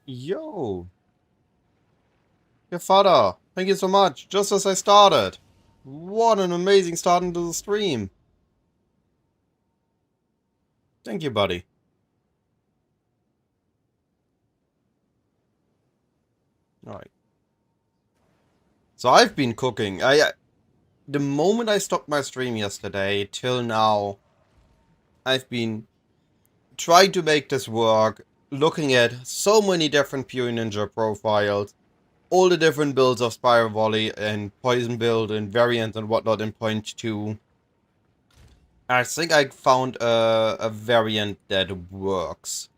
Yo! Your father! Thank you so much! Just as I started! What an amazing start into the stream! Thank you, buddy. Alright. So I've been cooking. The moment I stopped my stream yesterday till now, I've been trying to make this work, looking at so many different PoE Ninja profiles, all the different builds of Spiral Volley and Poison build and variants and whatnot in .2. I think I found a variant that works.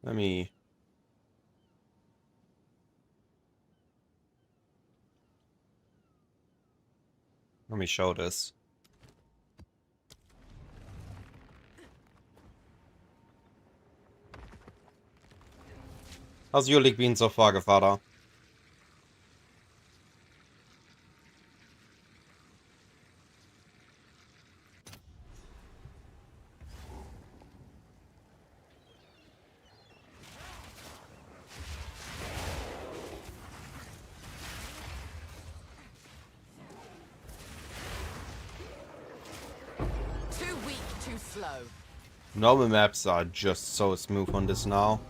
Let me show this. How's your league been so far, Gevatter? Too weak, too slow. Normal maps are just so smooth on this now.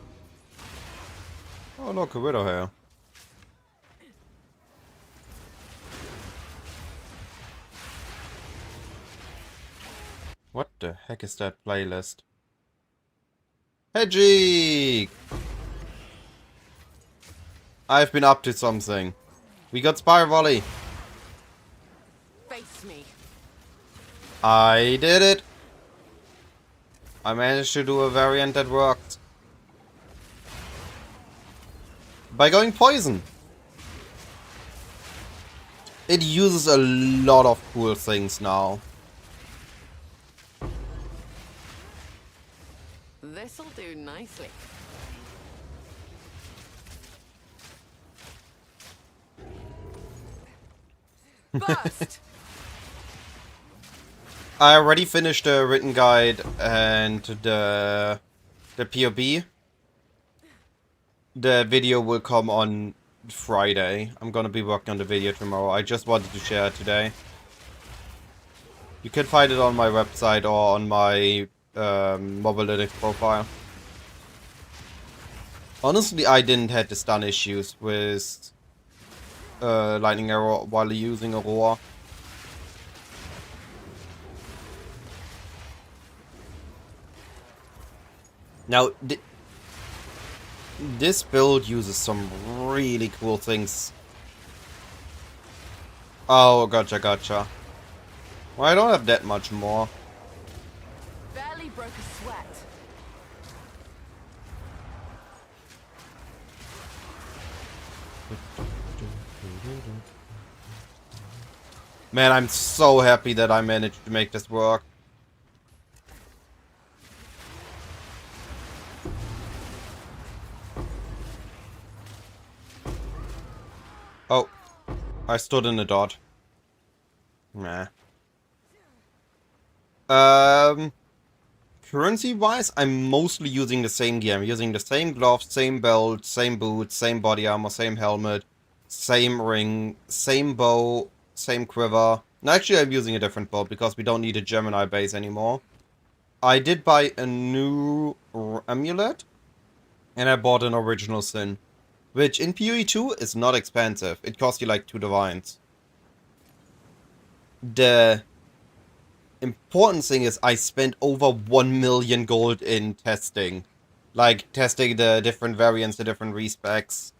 Oh look, a widow here. What the heck is that playlist? Hedgehog! I've been up to something. We got Spiral Volley. Face me. I did it. I managed to do a variant that worked. By going poison. It uses a lot of cool things now. This'll do nicely. Burst! I already finished the written guide and the POB. The video will come on Friday. I'm gonna be working on the video tomorrow. I just wanted to share it today. You can find it on my website or on my Mobile Linux profile. Honestly, I didn't have the stun issues with lightning arrow while using Aurora. Now, this build uses some really cool things. Oh, gotcha. Well, I don't have that much more. Barely broke a sweat. Man, I'm so happy that I managed to make this work. Oh, I stood in a dot. Nah. Currency-wise, I'm mostly using the same gear. I'm using the same gloves, same belt, same boots, same body armor, same helmet, same ring, same bow, same quiver. No, actually, I'm using a different bow because we don't need a Gemini base anymore. I did buy a new amulet, and I bought an original sin, which in PoE2 is not expensive. It costs you like 2 divines. The important thing is I spent over 1 million gold in testing. Like, testing the different variants, the different respecs.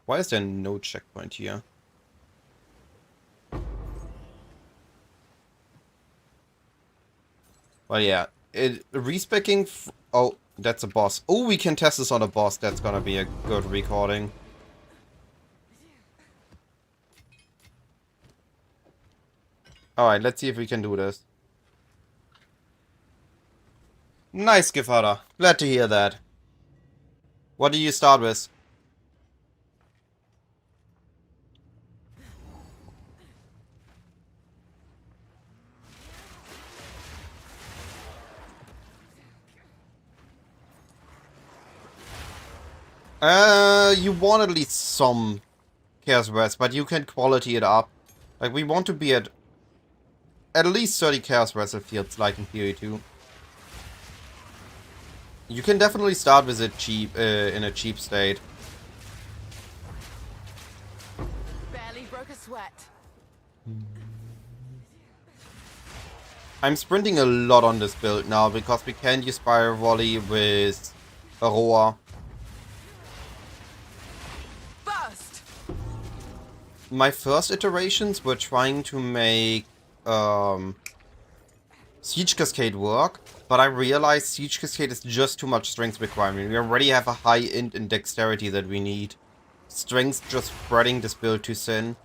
Why is there no checkpoint here? Well, yeah. Respecking... Oh, that's a boss. Oh, we can test this on a boss. That's gonna be a good recording. Alright, let's see if we can do this. Nice, Gefada. Glad to hear that. What do you start with? You want at least some Chaos Rest, but you can quality it up. Like, we want to be at least 30 Chaos Rest, it feels like in PoE2. You can definitely start with it cheap, in a cheap state. Barely broke a sweat. I'm sprinting a lot on this build now because we can't use Spiral Volley with Aroa. Burst! My first iterations were trying to make Siege Cascade work, but I realized Siege Cascade is just too much strength requirement. We already have a high int and dexterity that we need. Strength just spreading this build too thin.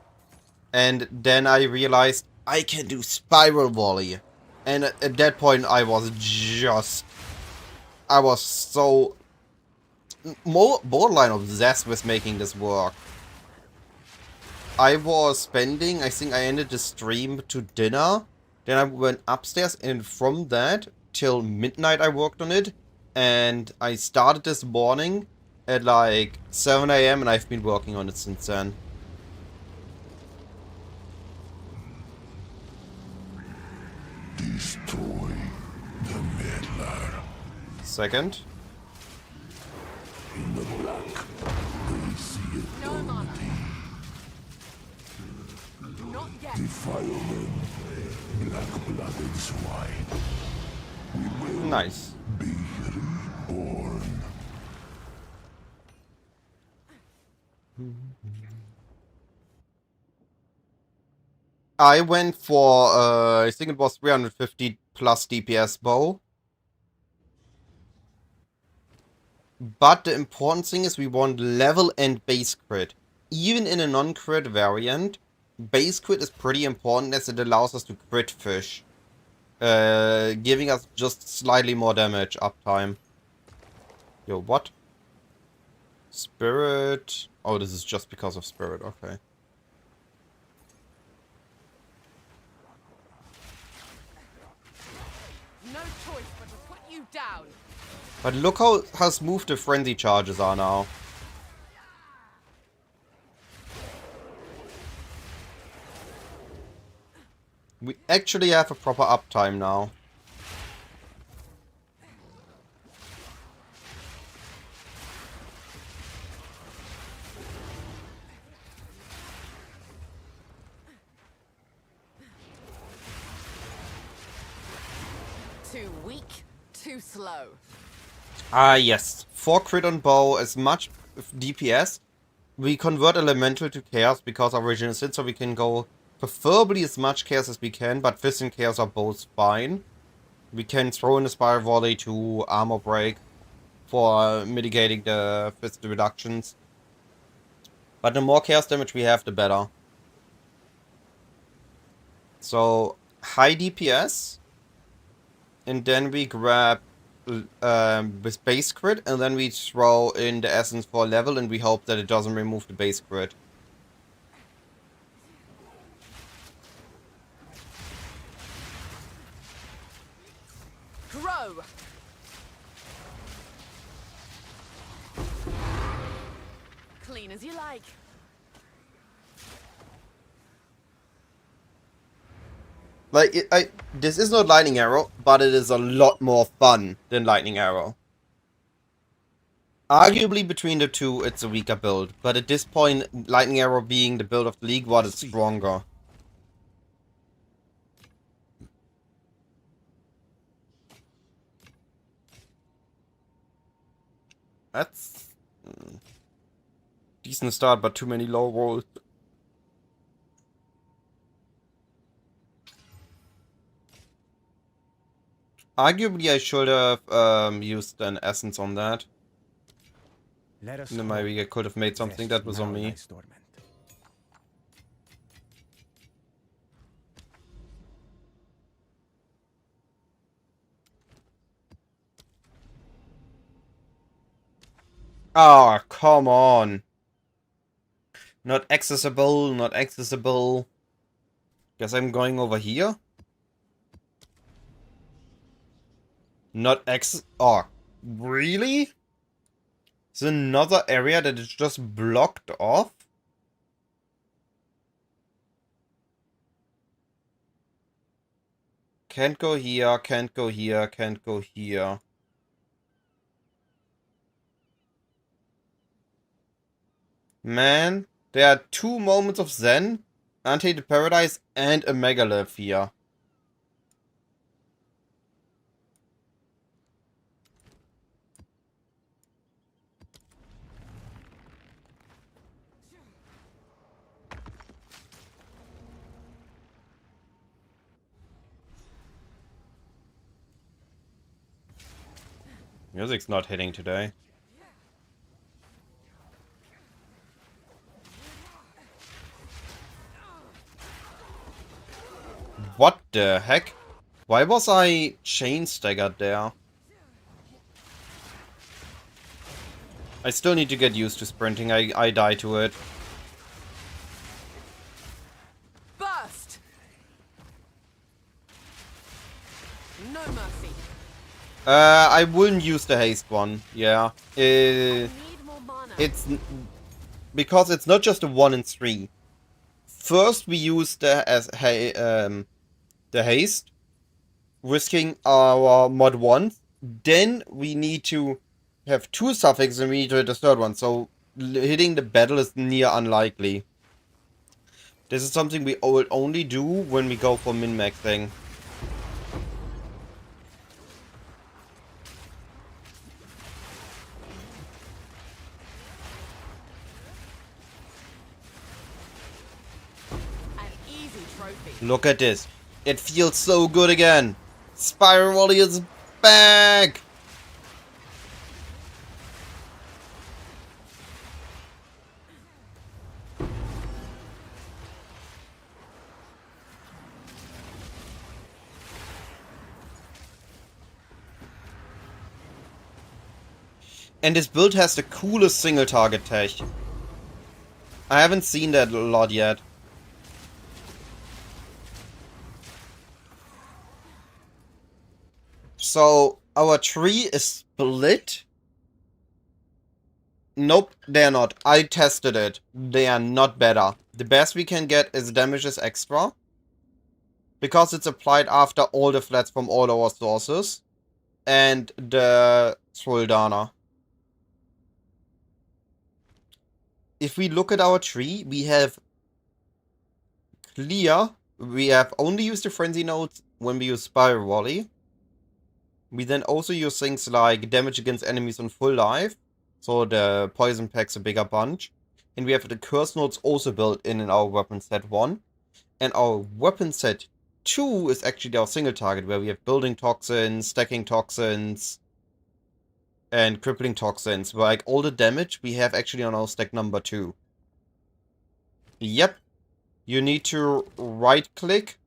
And then I realized I can do Spiral Volley. And at that point I was so more borderline obsessed with making this work. I was spending, I think I ended the stream to dinner. Then I went upstairs, and from that till midnight I worked on it. And I started this morning at like 7 AM and I've been working on it since then. Destroy the meddler. Second. In the black, they see eternity. Not yet. Defilement, black-blooded swine. We will Nice. be reborn. I went for, I think it was 350 plus DPS bow. But the important thing is we want level and base crit. Even in a non-crit variant, base crit is pretty important as it allows us to crit fish. Giving us just slightly more damage uptime. Yo, what? Spirit... Oh, this is just because of Spirit, okay. No choice but to put you down. But look how smooth the frenzy charges are now. We actually have a proper uptime now. Too weak, too slow. Ah, yes. 4 crit on bow, as much DPS. We convert elemental to chaos because our origin is in, so we can go preferably as much chaos as we can, but fist and chaos are both fine. We can throw in a spiral volley to armor break for mitigating the fist reductions. But the more chaos damage we have, the better. So, high DPS. And then we grab with base crit, and then we throw in the essence for level, and we hope that it doesn't remove the base crit. Grow. Clean as you like. Like, this is not Lightning Arrow, but it is a lot more fun than Lightning Arrow. Arguably, between the two, it's a weaker build, but at this point, Lightning Arrow being the build of the league, what is stronger? That's... decent start, but too many low rolls. Arguably, I should have used an essence on that. And then maybe I could have made something that was on me. Ah, come on. Not accessible, not accessible. Guess I'm going over here. Not oh, really? Is another area that is just blocked off? Can't go here, can't go here, can't go here. Man, there are 2 moments of Zen, Untainted Paradise, and a Megalith here. Music's not hitting today. What the heck? Why was I chain staggered there? I still need to get used to sprinting. I die to it. Burst. No mercy. I wouldn't use the haste one. Yeah. I need more mana. It's because it's not just a 1 in 3. First we use the haste, risking our mod 1. Then we need to have 2 suffixes and we need to hit the 3rd one. So hitting the battle is near unlikely. This is something we will only do when we go for min-maxing. Look at this. It feels so good again. Spiral Volley is back. And this build has the coolest single target tech. I haven't seen that a lot yet. So, our tree is split. Nope, they're not. I tested it. They are not better. The best we can get is damages extra. Because it's applied after all the flats from all our sources. And the Thraldana. If we look at our tree, we have clear. We have only used the frenzy nodes when we use Spiral Volley. We then also use things like damage against enemies on full life. So the poison packs a bigger bunch. And we have the curse nodes also built in our weapon set 1. And our weapon set 2 is actually our single target, where we have building toxins, stacking toxins, and crippling toxins. Like all the damage we have actually on our stack number 2. Yep. You need to right click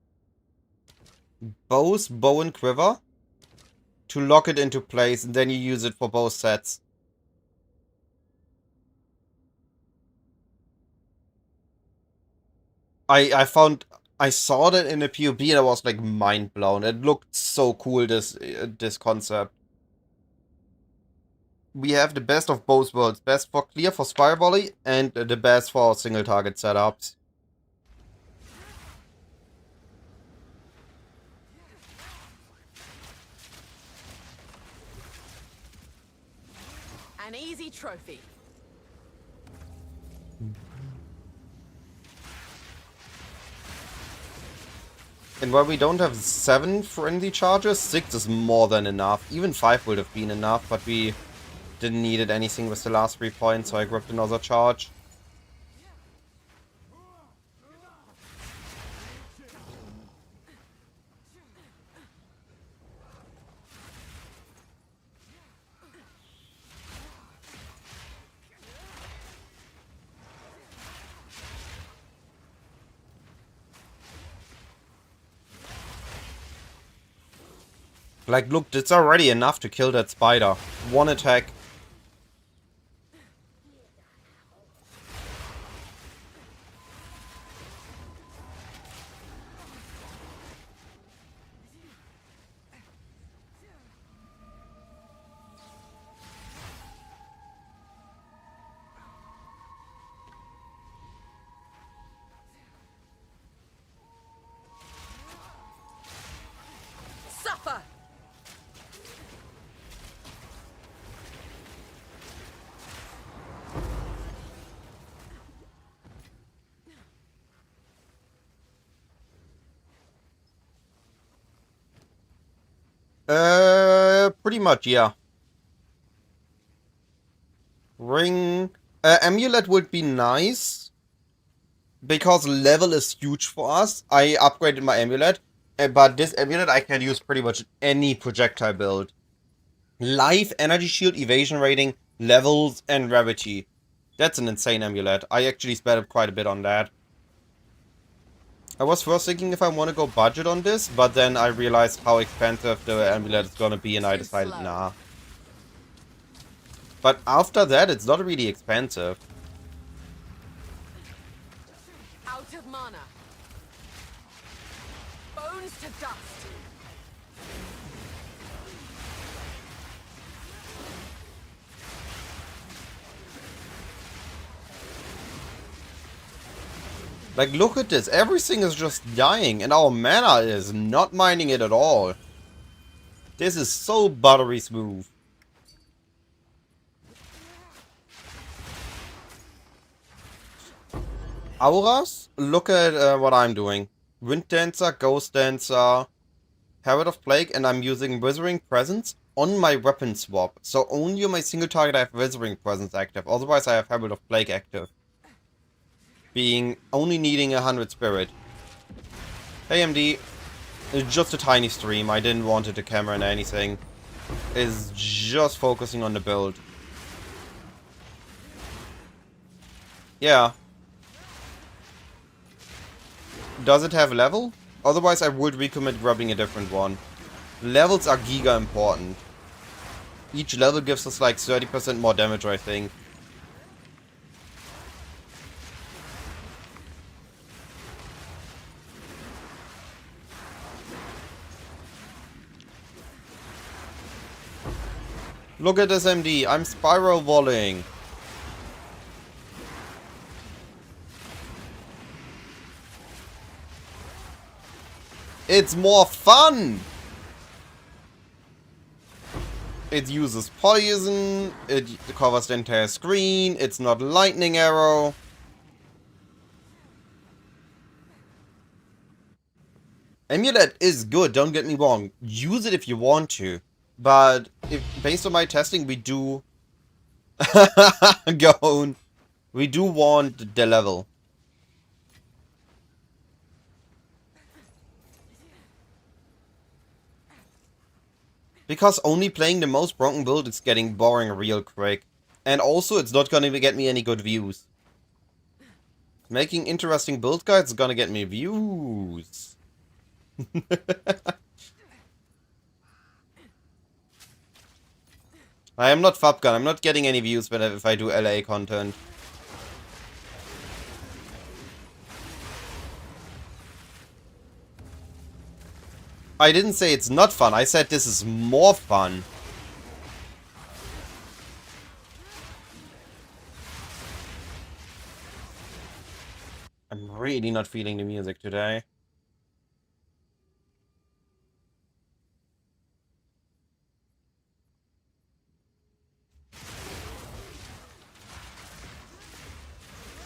both bow and quiver to lock it into place, and then you use it for both sets. I saw that in a POB and I was like mind blown. It looked so cool, this concept. We have the best of both worlds. Best for clear for Spiral Volley and the best for single target setups. An easy trophy. And while we don't have 7 friendly charges, 6 is more than enough. Even 5 would have been enough, but we didn't need it anything with the last 3 points, so I grabbed another charge. Like, look, it's already enough to kill that spider. One attack. Suffer! Pretty much, yeah. Ring. Amulet would be nice. Because level is huge for us. I upgraded my amulet. But this amulet I can use pretty much any projectile build. Life, energy shield, evasion rating, levels, and rarity. That's an insane amulet. I actually spent quite a bit on that. I was first thinking if I want to go budget on this, but then I realized how expensive the amulet is gonna be and I decided nah. But after that, it's not really expensive. Out of mana. Bones to dust. Like, look at this. Everything is just dying, and our mana is not mining it at all. This is so buttery smooth. Auras? Look at what I'm doing. Wind Dancer, Ghost Dancer, Herald of Plague, and I'm using Withering Presence on my weapon swap. So only on my single target I have Withering Presence active. Otherwise I have Herald of Plague active. Being only needing 100 spirit. Hey MD, it's just a tiny stream. I didn't want it to camera and anything. It's just focusing on the build. Yeah. Does it have level? Otherwise I would recommend grabbing a different one. Levels are giga important. Each level gives us like 30% more damage, I think. Look at this MD, I'm spiral volleying. It's more fun! It uses poison, it covers the entire screen, it's not lightning arrow. Amulet is good, don't get me wrong. Use it if you want to. But based on my testing, we do go. We do want the level. Because only playing the most broken build is getting boring real quick. And also, it's not gonna get me any good views. Making interesting build guides is gonna get me views. I am not Fabgun. I'm not getting any views if I do LA content. I didn't say it's not fun. I said this is more fun. I'm really not feeling the music today.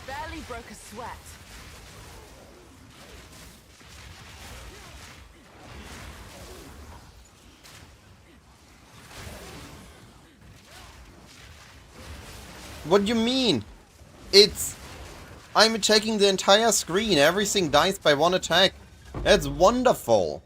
Barely broke a sweat. What do you mean? I'm attacking the entire screen. Everything dies by one attack. That's wonderful.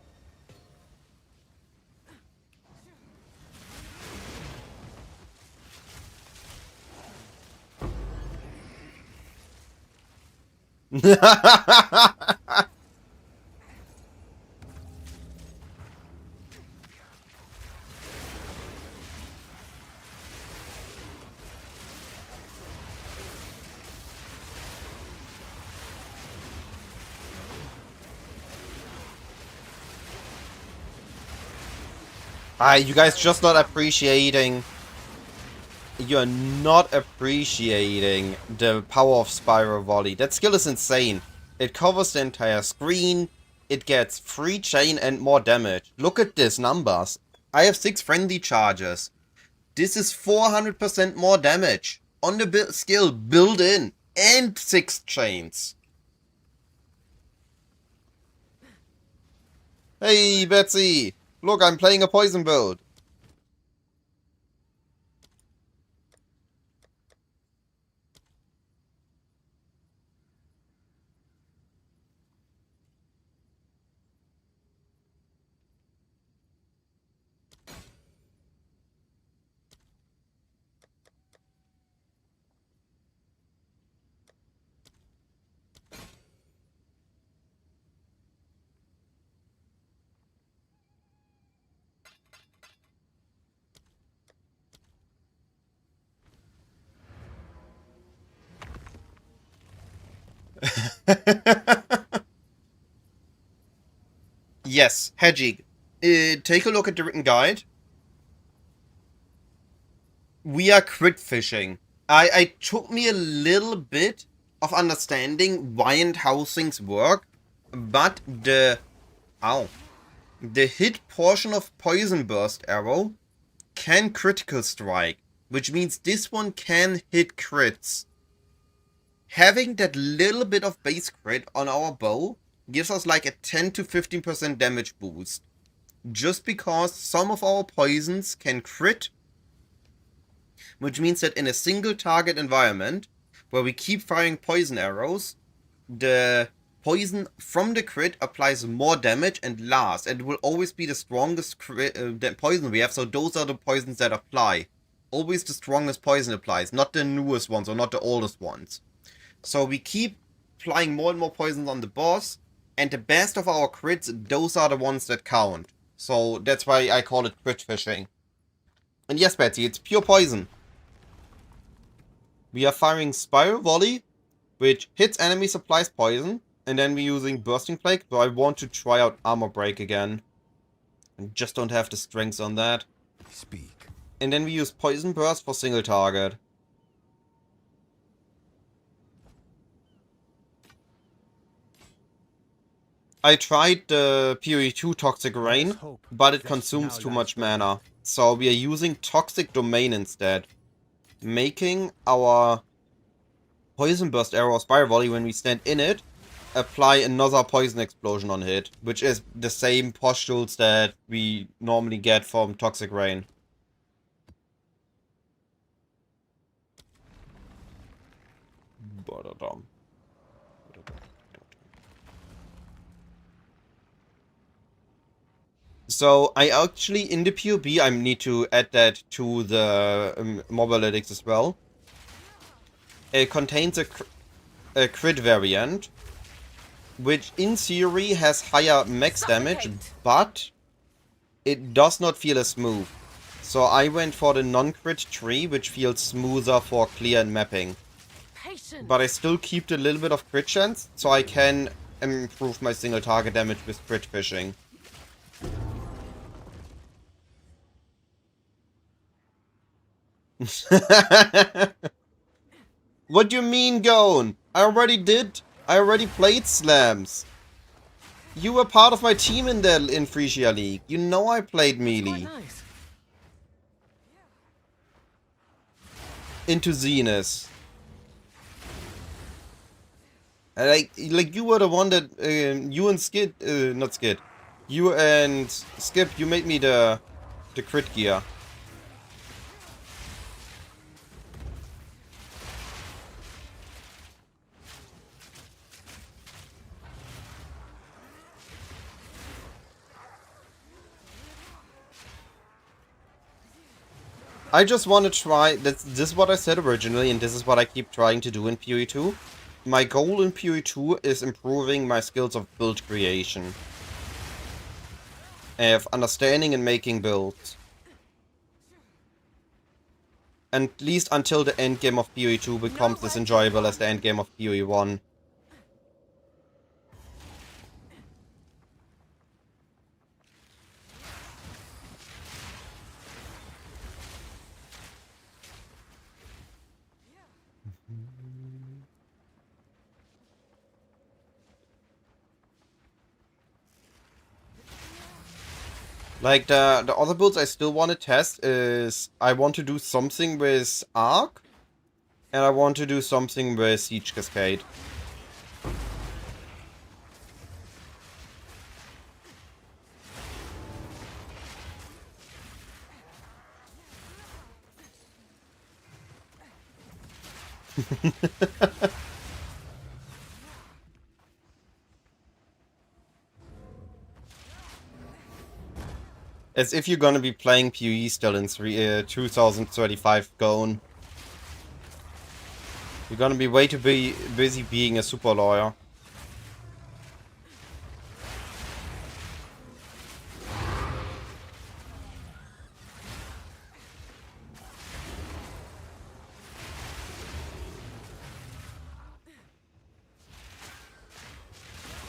You guys just not appreciating. You're not appreciating the power of Spiral Volley. That skill is insane. It covers the entire screen. It gets free chain and more damage. Look at this numbers. I have 6 friendly charges. This is 400% more damage on the skill built in. And 6 chains. Hey, Betsy. Look, I'm playing a poison build. Yes, Hedgig. Take a look at the written guide. We are crit fishing. I took me a little bit of understanding why and how things work, but the hit portion of Poison Burst Arrow can critical strike, which means this one can hit crits. Having that little bit of base crit on our bow gives us like a 10 to 15% damage boost. Just because some of our poisons can crit, which means that in a single target environment, where we keep firing poison arrows, the poison from the crit applies more damage and lasts, and it will always be the strongest poison we have, so those are the poisons that apply. Always the strongest poison applies, not the newest ones or not the oldest ones. So we keep applying more and more poisons on the boss, and the best of our crits, those are the ones that count. So that's why I call it crit fishing. And yes, Betsy, it's pure poison. We are firing Spiral Volley, which hits enemy supplies poison, and then we're using Bursting Plague, so I want to try out Armor Break again. I just don't have the strength on that. Speak. And then we use Poison Burst for single target. I tried the PoE2 Toxic Rain, but it consumes too much mana. So we are using Toxic Domain instead. Making our Poison Burst Arrow or Spiral Volley, when we stand in it, apply another poison explosion on hit, which is the same pustules that we normally get from Toxic Rain. Ba-da-dum. So I actually, in the PoB, I need to add that to the mob analytics as well. It contains a crit variant, which in theory has higher max damage, but it does not feel as smooth. So I went for the non-crit tree, which feels smoother for clear and mapping. But I still keep the little bit of crit chance, so I can improve my single target damage with crit fishing. What do you mean, Gone? I already did. I already played slams. You were part of my team in Frisia League. You know I played melee. Nice. Into Zenith. Like you were the one that you and Skid, not Skid. You and Skip, you made me the crit gear. I just want to try, this is what I said originally, and this is what I keep trying to do in PoE2. My goal in PoE2 is improving my skills of build creation. Of understanding and making builds. At least until the endgame of PoE2 becomes as enjoyable as the endgame of PoE1. Like, the other builds I still want to test is, I want to do something with Arc, and I want to do something with Siege Cascade. As if you're gonna be playing PoE still in 2035 Gone. You're gonna be way too busy being a super lawyer.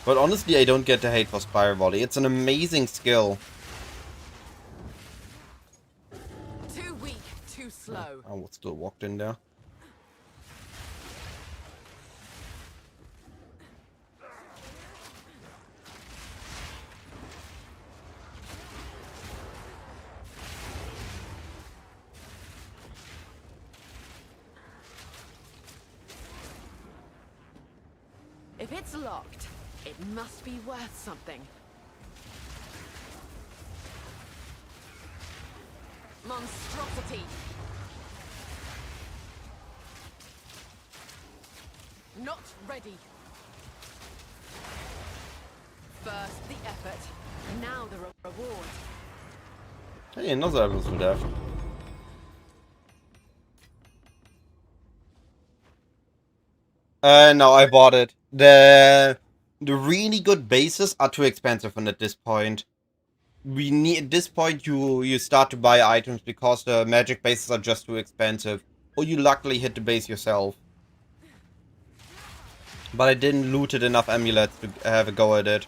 But honestly, I don't get the hate for Spiral Volley. It's an amazing skill. Too weak, too slow. I was still walked in there. If it's locked, it must be worth something. Monstrosity. Not ready. First the effort, now the reward. Hey, another episode left. No, I bought it. The really good bases are too expensive at this point. We need, at this point you start to buy items because the magic bases are just too expensive. Or you luckily hit the base yourself. But I didn't loot it enough amulets to have a go at it.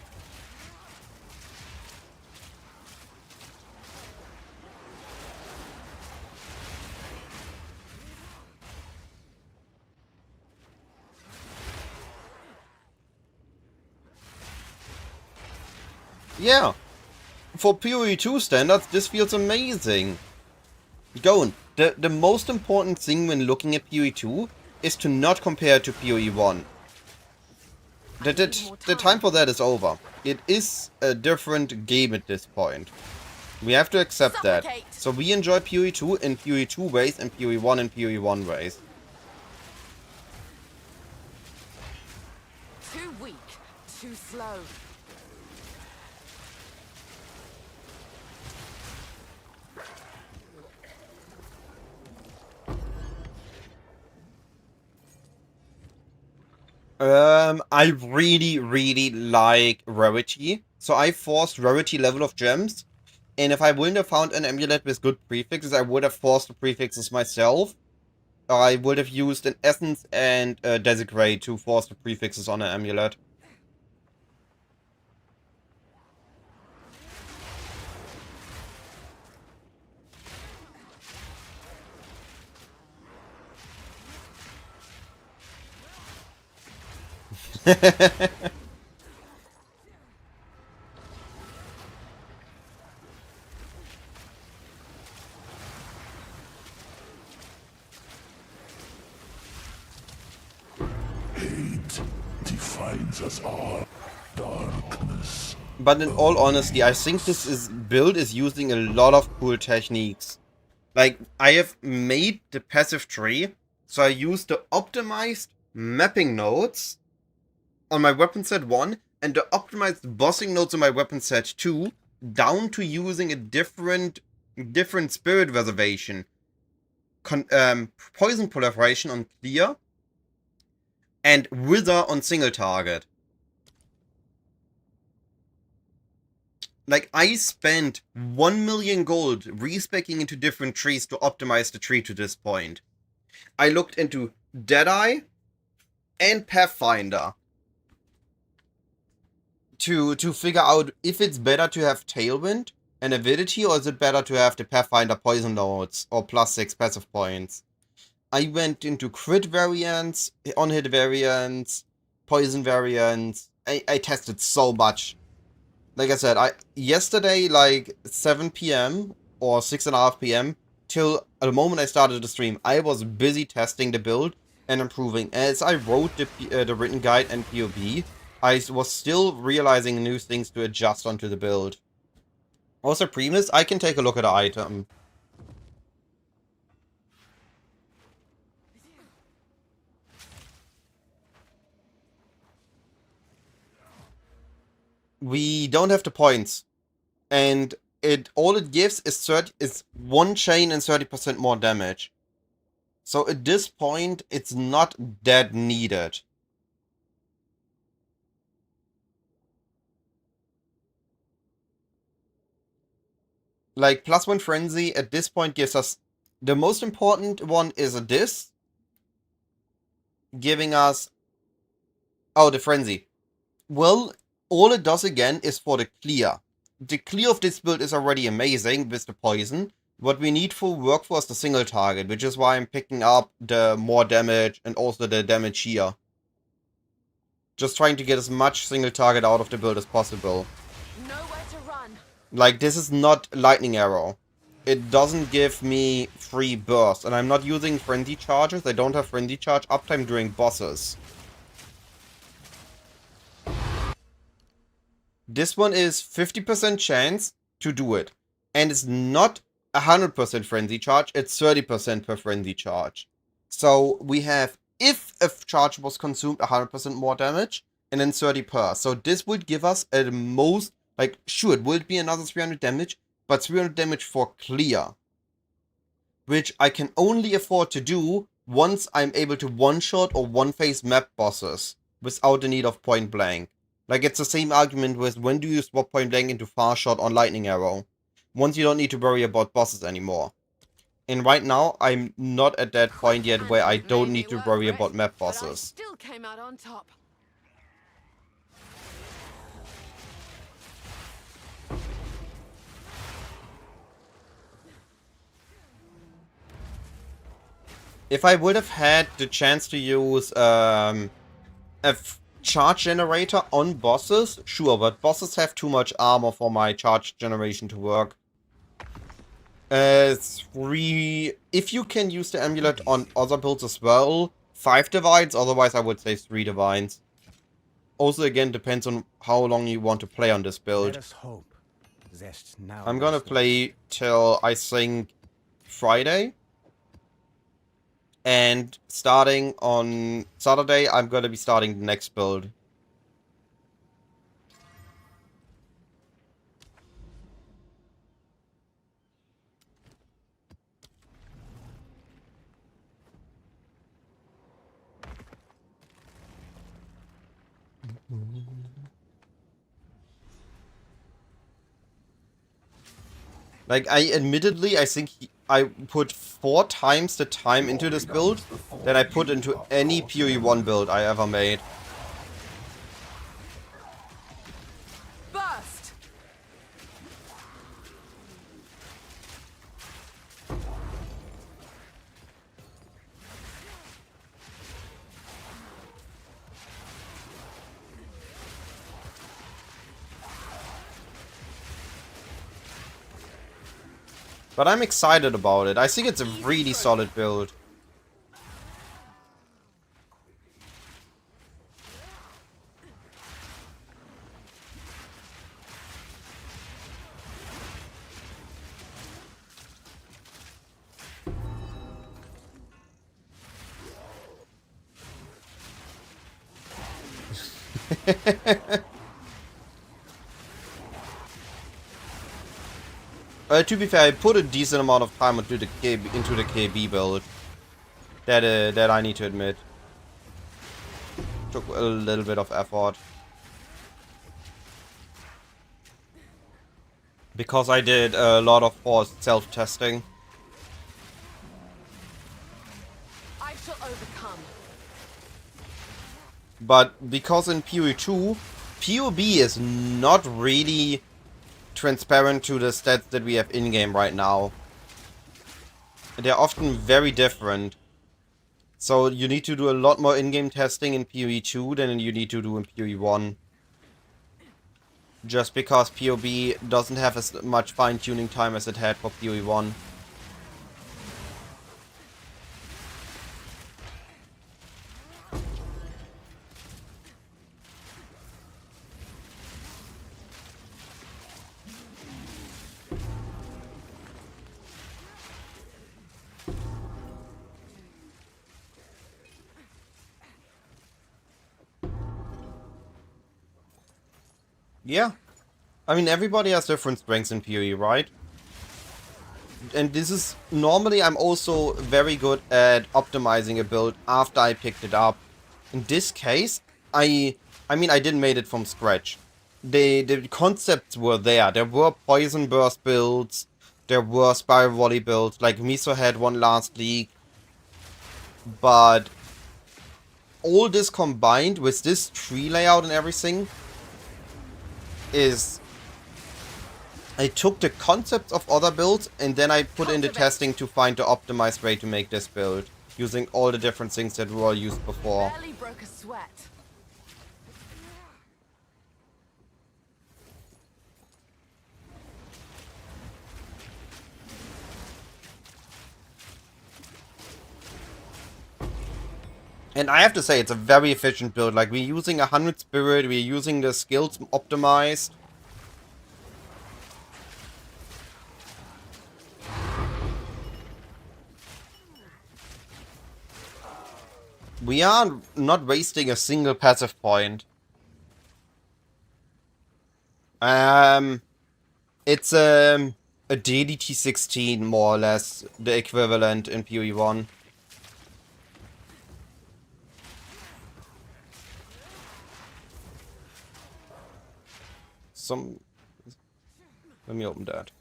Yeah. For PoE2 standards, this feels amazing. Going. The most important thing when looking at PoE2 is to not compare to PoE1. The time for that is over. It is a different game at this point. We have to accept that. So we enjoy PoE2 in PoE2 ways and PoE1 in PoE1 ways. Too weak, too slow. I really like rarity. So I forced rarity level of gems. And if I wouldn't have found an amulet with good prefixes, I would have forced the prefixes myself. I would have used an essence and a desecrate to force the prefixes on an amulet. Hate defines us all. Darkness. But in all honesty, I think this build is using a lot of cool techniques. Like, I have made the passive tree, so I used the optimized mapping nodes on my weapon set 1 and the optimized bossing nodes on my weapon set 2 down to using a different spirit reservation. Poison proliferation on clear and wither on single target. Like, I spent 1 million gold respecking into different trees to optimize the tree to this point. I looked into Deadeye and Pathfinder to figure out if it's better to have Tailwind and Avidity, or is it better to have the Pathfinder poison nodes or +6 passive points. I went into crit variants, on-hit variants, poison variants. I tested so much. Like I said, yesterday, like 7 PM or 6:30 PM, till the moment I started the stream, I was busy testing the build and improving. As I wrote the written guide and POV, I was still realizing new things to adjust onto the build. Also, Primus, I can take a look at the item. We don't have the points, and all it gives is 1 chain and 30% more damage. So at this point, it's not that needed. Like, +1 frenzy at this point gives us the most important one is this, giving us the frenzy. Well, all it does again is for the clear. The clear of this build is already amazing with the poison. What we need for work for is the single target, which is why I'm picking up the more damage and also the damage here. Just trying to get as much single target out of the build as possible. Nowhere to run. Like, this is not lightning arrow. It doesn't give me free burst, and I'm not using frenzy charges. I don't have frenzy charge uptime during bosses. This one is 50% chance to do it. And it's not 100% frenzy charge, it's 30% per frenzy charge. So we have, if a charge was consumed, 100% more damage, and then 30 per. So this would give us at most, like, sure, it would be another 300 damage, but 300 damage for clear. Which I can only afford to do once I'm able to one-shot or one-phase map bosses without the need of point blank. Like, it's the same argument with when do you swap point blank into far shot on lightning arrow. Once you don't need to worry about bosses anymore. And right now, I'm not at that point yet where I don't need to worry about map bosses. Still came out on top. If I would have had the chance to use a charge generator on bosses, sure, but bosses have too much armor for my charge generation to work. If you can use the amulet on other builds as well, 5 divines, otherwise I would say 3 divines. also again depends on how long you want to play on this build. Let us hope. Zest now I'm gonna lasts play till I think Friday. And starting on Saturday, I'm gonna be starting the next build. Like, I think I put 4 times the time into this build that I put into any PoE1 build I ever made. Burst! But I'm excited about it. I think it's a really solid build. To be fair, I put a decent amount of time into the KB build. That I need to admit. Took a little bit of effort. Because I did a lot of forced self-testing. I shall overcome. But because in PoE2, PoB is not really transparent to the stats that we have in-game right now. They're often very different. So you need to do a lot more in-game testing in PoE2 than you need to do in PoE1. Just because PoB doesn't have as much fine-tuning time as it had for PoE1. Yeah. I mean, everybody has different strengths in PoE, right? And this is... Normally, I'm also very good at optimizing a build after I picked it up. In this case, I mean, I didn't make it from scratch. The concepts were there. There were Poison Burst builds. There were Spiral Volley builds. Like, Miso had one last league. But... all this combined with this tree layout and everything... is... I took the concepts of other builds and then I put in the testing to find the optimized way to make this build. Using all the different things that were used before. Barely broke a sweat. And I have to say, it's a very efficient build. Like, we're using 100 spirit, we're using the skills optimized. We are not wasting a single passive point. It's a DDT16 more or less, the equivalent in PoE1. Let me open that.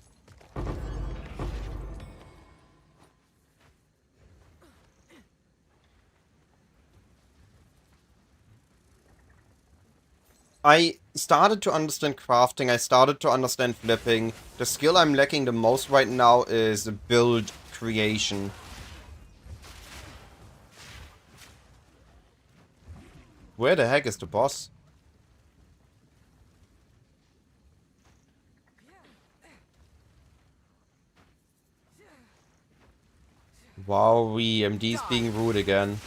I started to understand crafting, I started to understand flipping. The skill I'm lacking the most right now is build creation. Where the heck is the boss? Wow, MD's being rude again.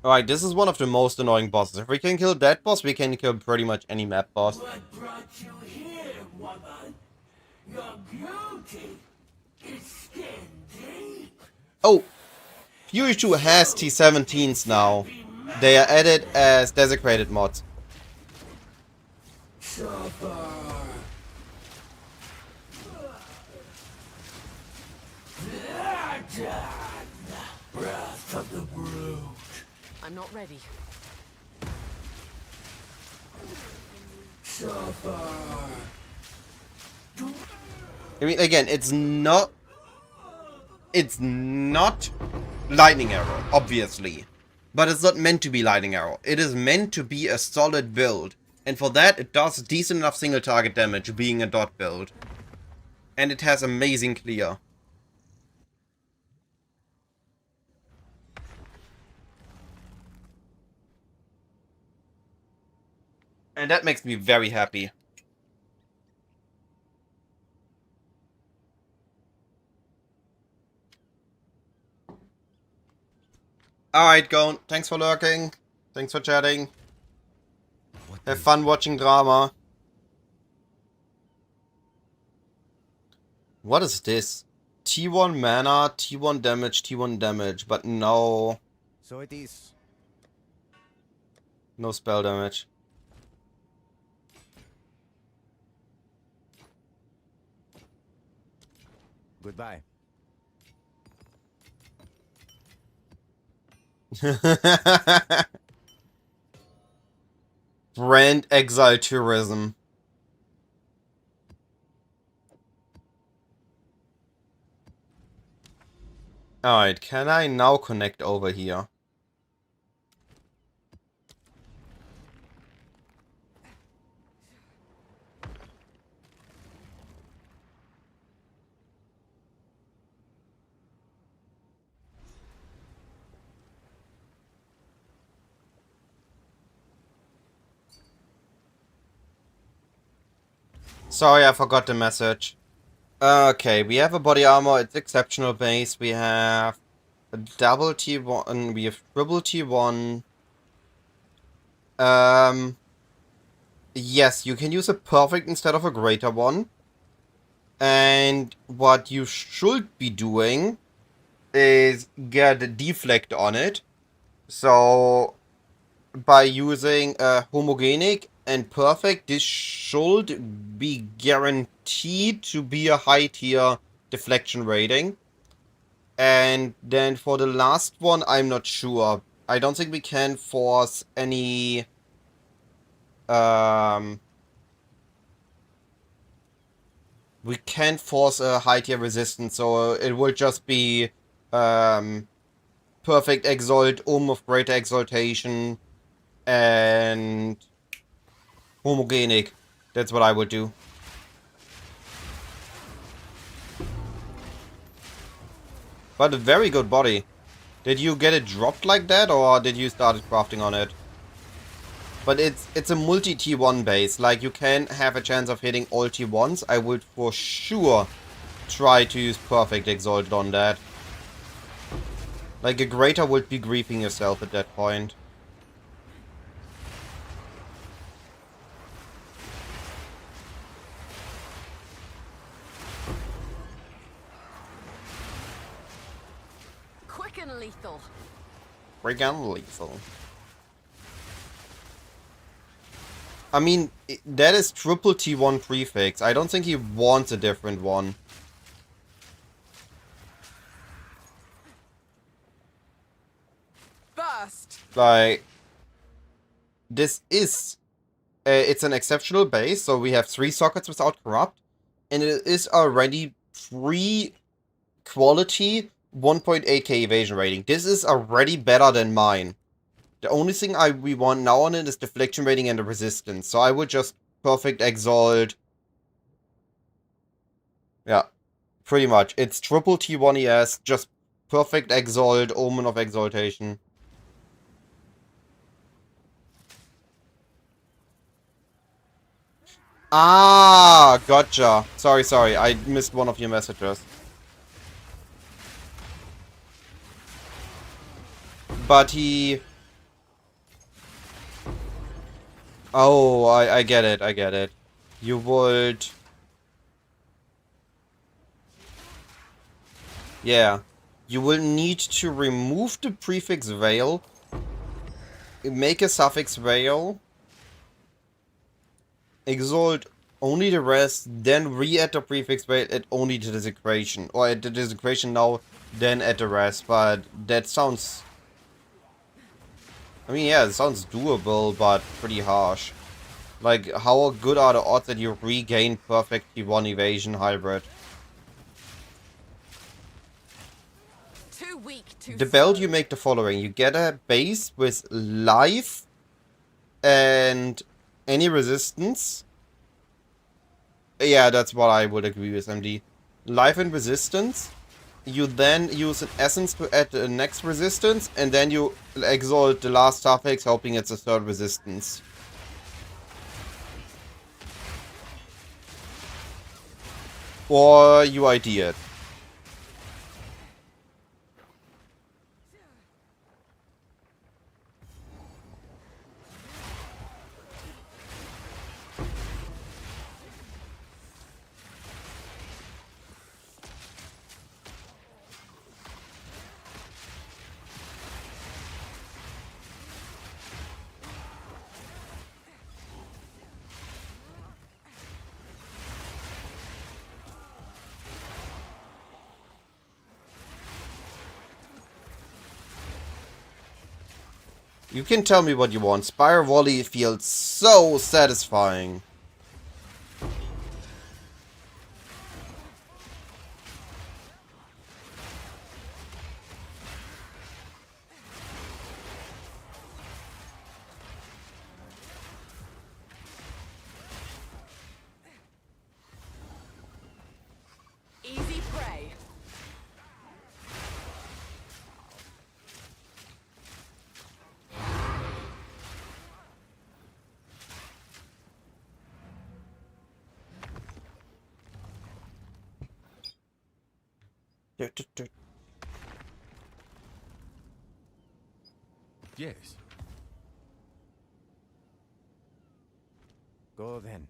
Alright, this is one of the most annoying bosses. If we can kill that boss, we can kill pretty much any map boss. What brought you here, woman? Your beauty is skin deep. Oh! PoE2 has T17s now. They are added as desecrated mods. Suffer. Wrath of the brute. I'm not ready. Suffer. I mean, again, it's not lightning arrow, obviously. But it's not meant to be lightning arrow. It is meant to be a solid build. And for that, it does decent enough single target damage, being a dot build. And it has amazing clear. And that makes me very happy. Alright, Gon. Thanks for lurking. Thanks for chatting. Have fun watching drama. What is this? T1 mana, T1 damage, but no... So it is. No spell damage. Goodbye. Brand exile tourism. Alright, can I now connect over here? Sorry, I forgot the message. Okay, we have a body armor, it's exceptional base, we have a double T1, we have triple T1. Yes, you can use a perfect instead of a greater one. And what you should be doing is get a deflect on it. So, by using homogenic and perfect, this should be guaranteed to be a high tier deflection rating. And then for the last one, I'm not sure. I don't think we can force any... we can't force a high tier resistance, so it will just be perfect exalt, of greater exaltation, and homogenic. That's what I would do. But a very good body. Did you get it dropped like that, or did you start crafting on it? But it's a multi T1 base. Like, you can have a chance of hitting all T1s. I would for sure try to use perfect exalt on that. Like, a greater would be griefing yourself at that point. Quick and lethal. Friggin' lethal. I mean, that is triple T1 prefix. I don't think he wants a different one. Burst. Like, this is... it's an exceptional base, so we have 3 sockets without corrupt. And it is already free quality 1.8k evasion rating. This is already better than mine. The only thing we want now on it is deflection rating and the resistance. So I would just perfect exalt. Yeah, pretty much. It's triple T1 ES, just perfect exalt, omen of exaltation. Ah, gotcha. Sorry, I missed one of your messages. But he Oh, I get it, I get it. You would... Yeah. You will need to remove the prefix veil, make a suffix veil, exalt only the rest, then re-add the prefix veil at only the desecration. Or at the desecration now, then add the rest. But that sounds... I mean, yeah, it sounds doable, but pretty harsh. Like, how good are the odds that you regain perfect T1 evasion hybrid? Too weak, too The build slow. you make the following. You get a base with life and any resistance. Yeah, that's what I would agree with, MD. Life and resistance. You then use an essence to add the next resistance, and then you exalt the last suffix, hoping it's a third resistance. Or you ID it. You can tell me what you want. Spiral Volley feels so satisfying. Easy prey. Yes. Go then.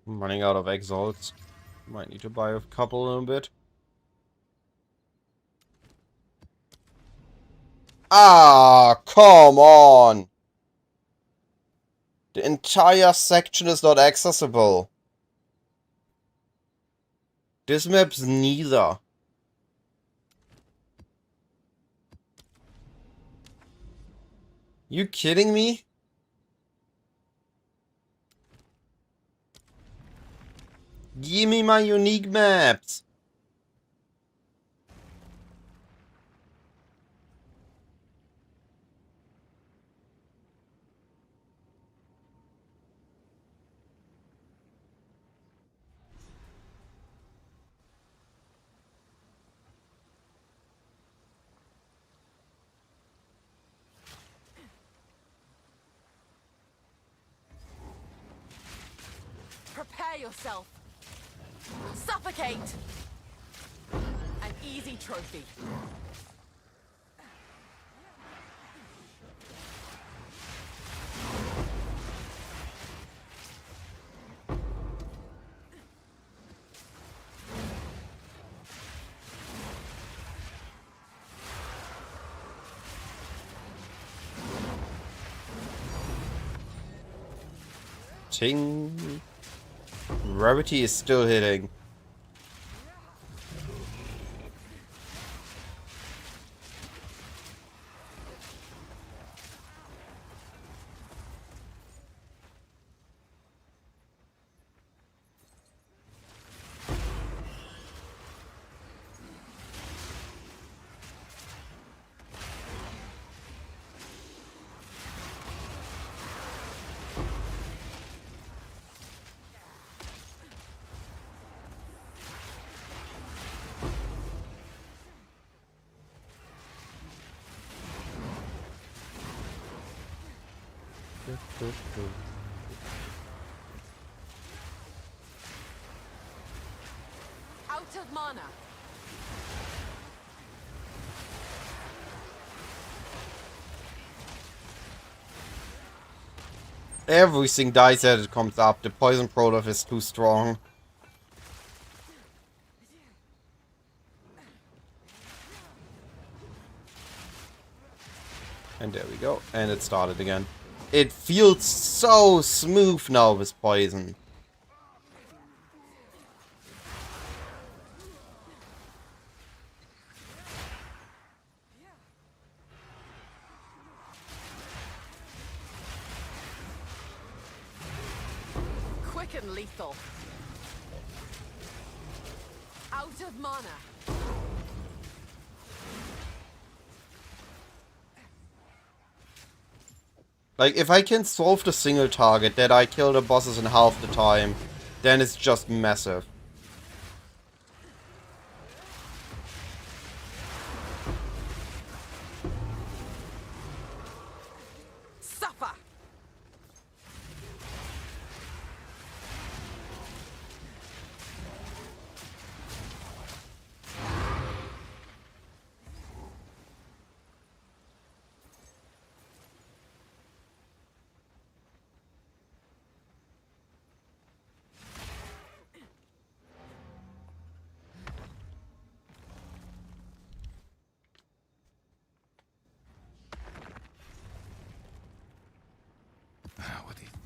I'm running out of exalts. Might need to buy a couple in a bit. Ah, come on! The entire section is not accessible. This map's neither. You kidding me? Give me my unique maps! Prepare yourself. Suffocate. An easy trophy. Ting. Gravity is still hitting. Out of mana. Everything dies as it comes up. The poison product is too strong. And there we go. And it started again. It feels so smooth now with poison. Quick and lethal. Out of mana. Like, if I can solve the single target that I kill the bosses in half the time, then it's just massive. Suffer.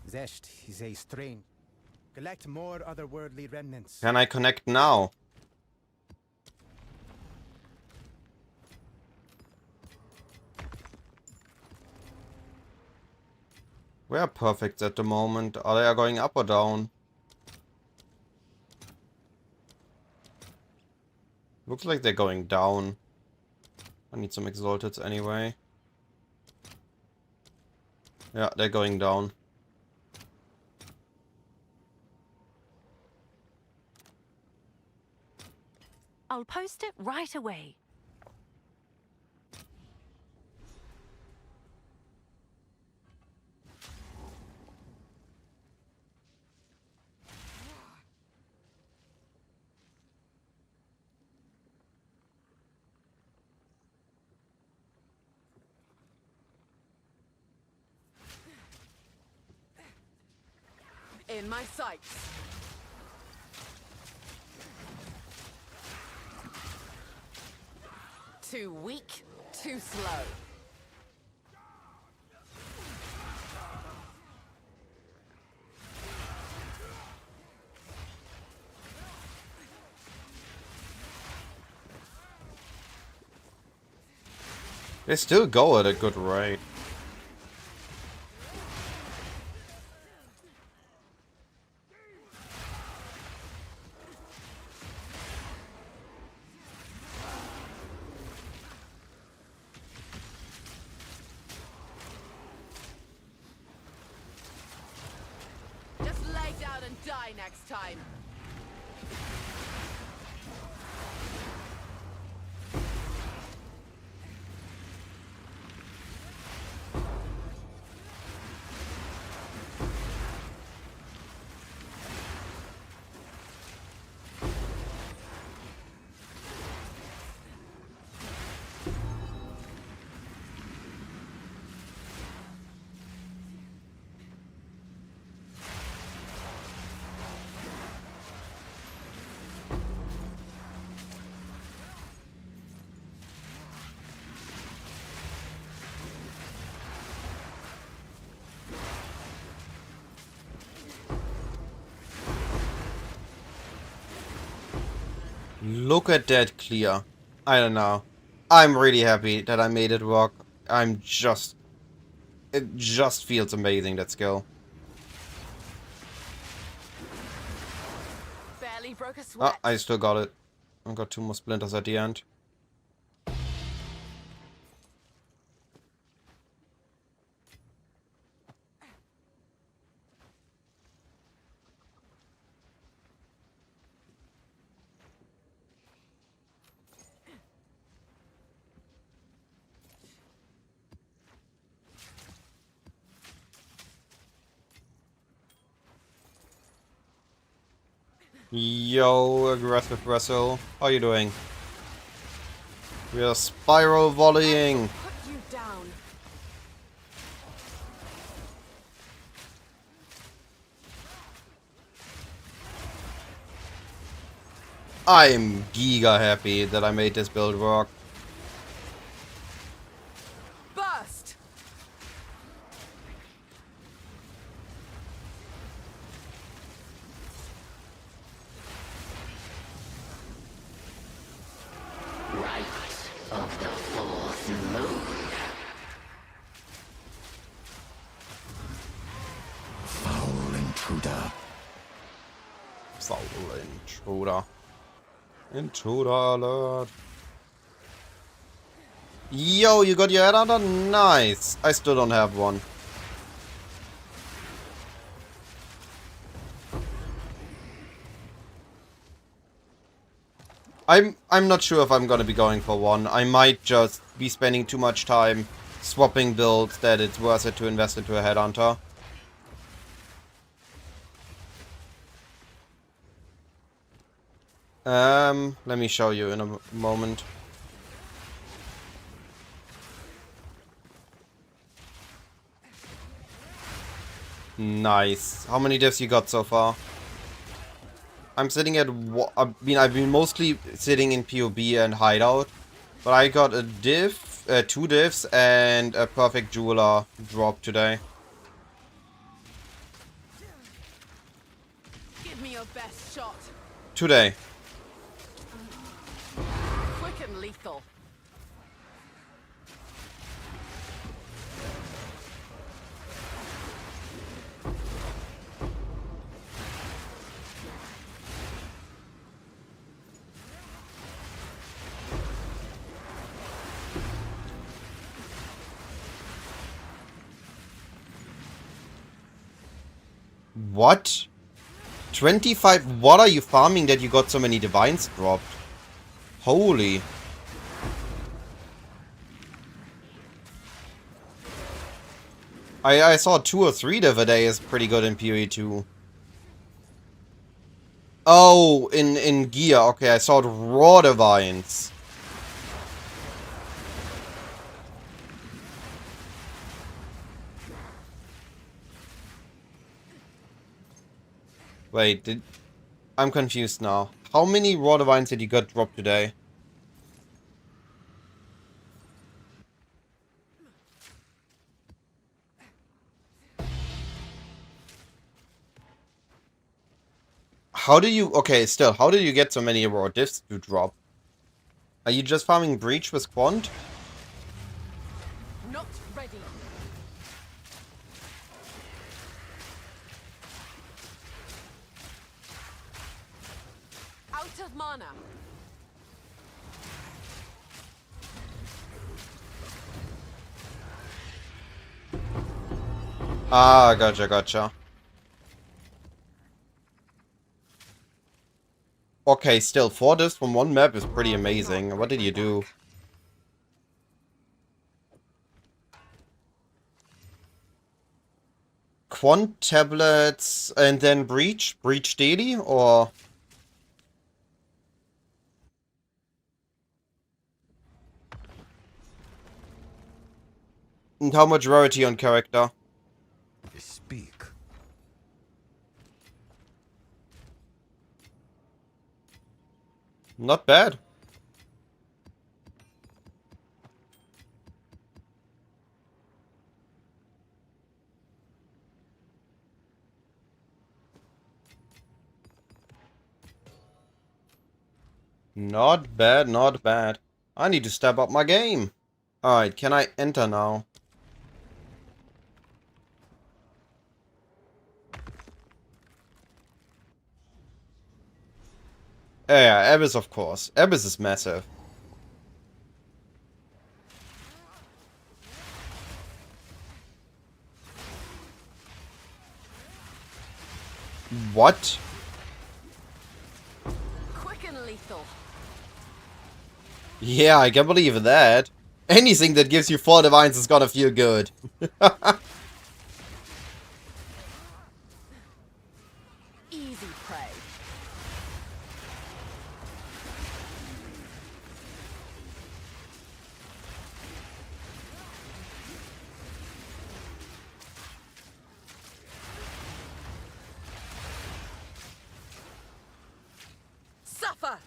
Zest is a strain. Collect more otherworldly remnants. Can I connect now? We are perfect at the moment. Are they going up or down? Looks like they're going down. I need some exalteds anyway. Yeah, they're going down. I'll post it right away. In my sights. Too weak, too slow. They still go at a good rate. Just lay down and die next time. Look at that clear. I don't know. I'm really happy that I made it work. It just feels amazing, that skill. Barely broke a Ah, sweat. I still got it. I got 2 more splinters at the end. Yo, aggressive wrestle. How you doing? We are spiral volleying. Put you down. I'm giga happy that I made this build work. Burst. Rites of the fourth moon. Foul intruder. Foul intruder. Intruder alert. Yo, you got your head under? Nice. I still don't have one. I'm not sure if I'm gonna be going for one. I might just be spending too much time swapping builds that it's worth it to invest into a headhunter. Let me show you in a moment. Nice. How many diffs you got so far? I'm sitting at... I mean, I've been mostly sitting in PoB and Hideout. But I got a diff, 2 diffs, and a perfect jeweler drop today. Give me your best shot. Today. Quick and lethal. What? 25? What are you farming that you got so many divines dropped? Holy. I saw 2 or 3 the other day is pretty good in PoE2. Oh, in gear. Okay, I saw raw divines. Wait, I'm confused now. How many raw divines did you got dropped today? How do you... Okay, still, how did you get so many raw diffs to drop? Are you just farming Breach with Quant? Not ready. Out of mana. Ah, gotcha. Okay, still, 4 diffs from one map is pretty amazing. What did you do? Quant tablets and then Breach? Breach daily, or... And how much rarity on character? Speak. Not bad. Not bad, not bad. I need to step up my game. Alright, can I enter now? Yeah, Abyss, of course. Abyss is massive. What? Quick and lethal. Yeah, I can believe that. Anything that gives you 4 divines is gonna feel good. Easy prey. suffer.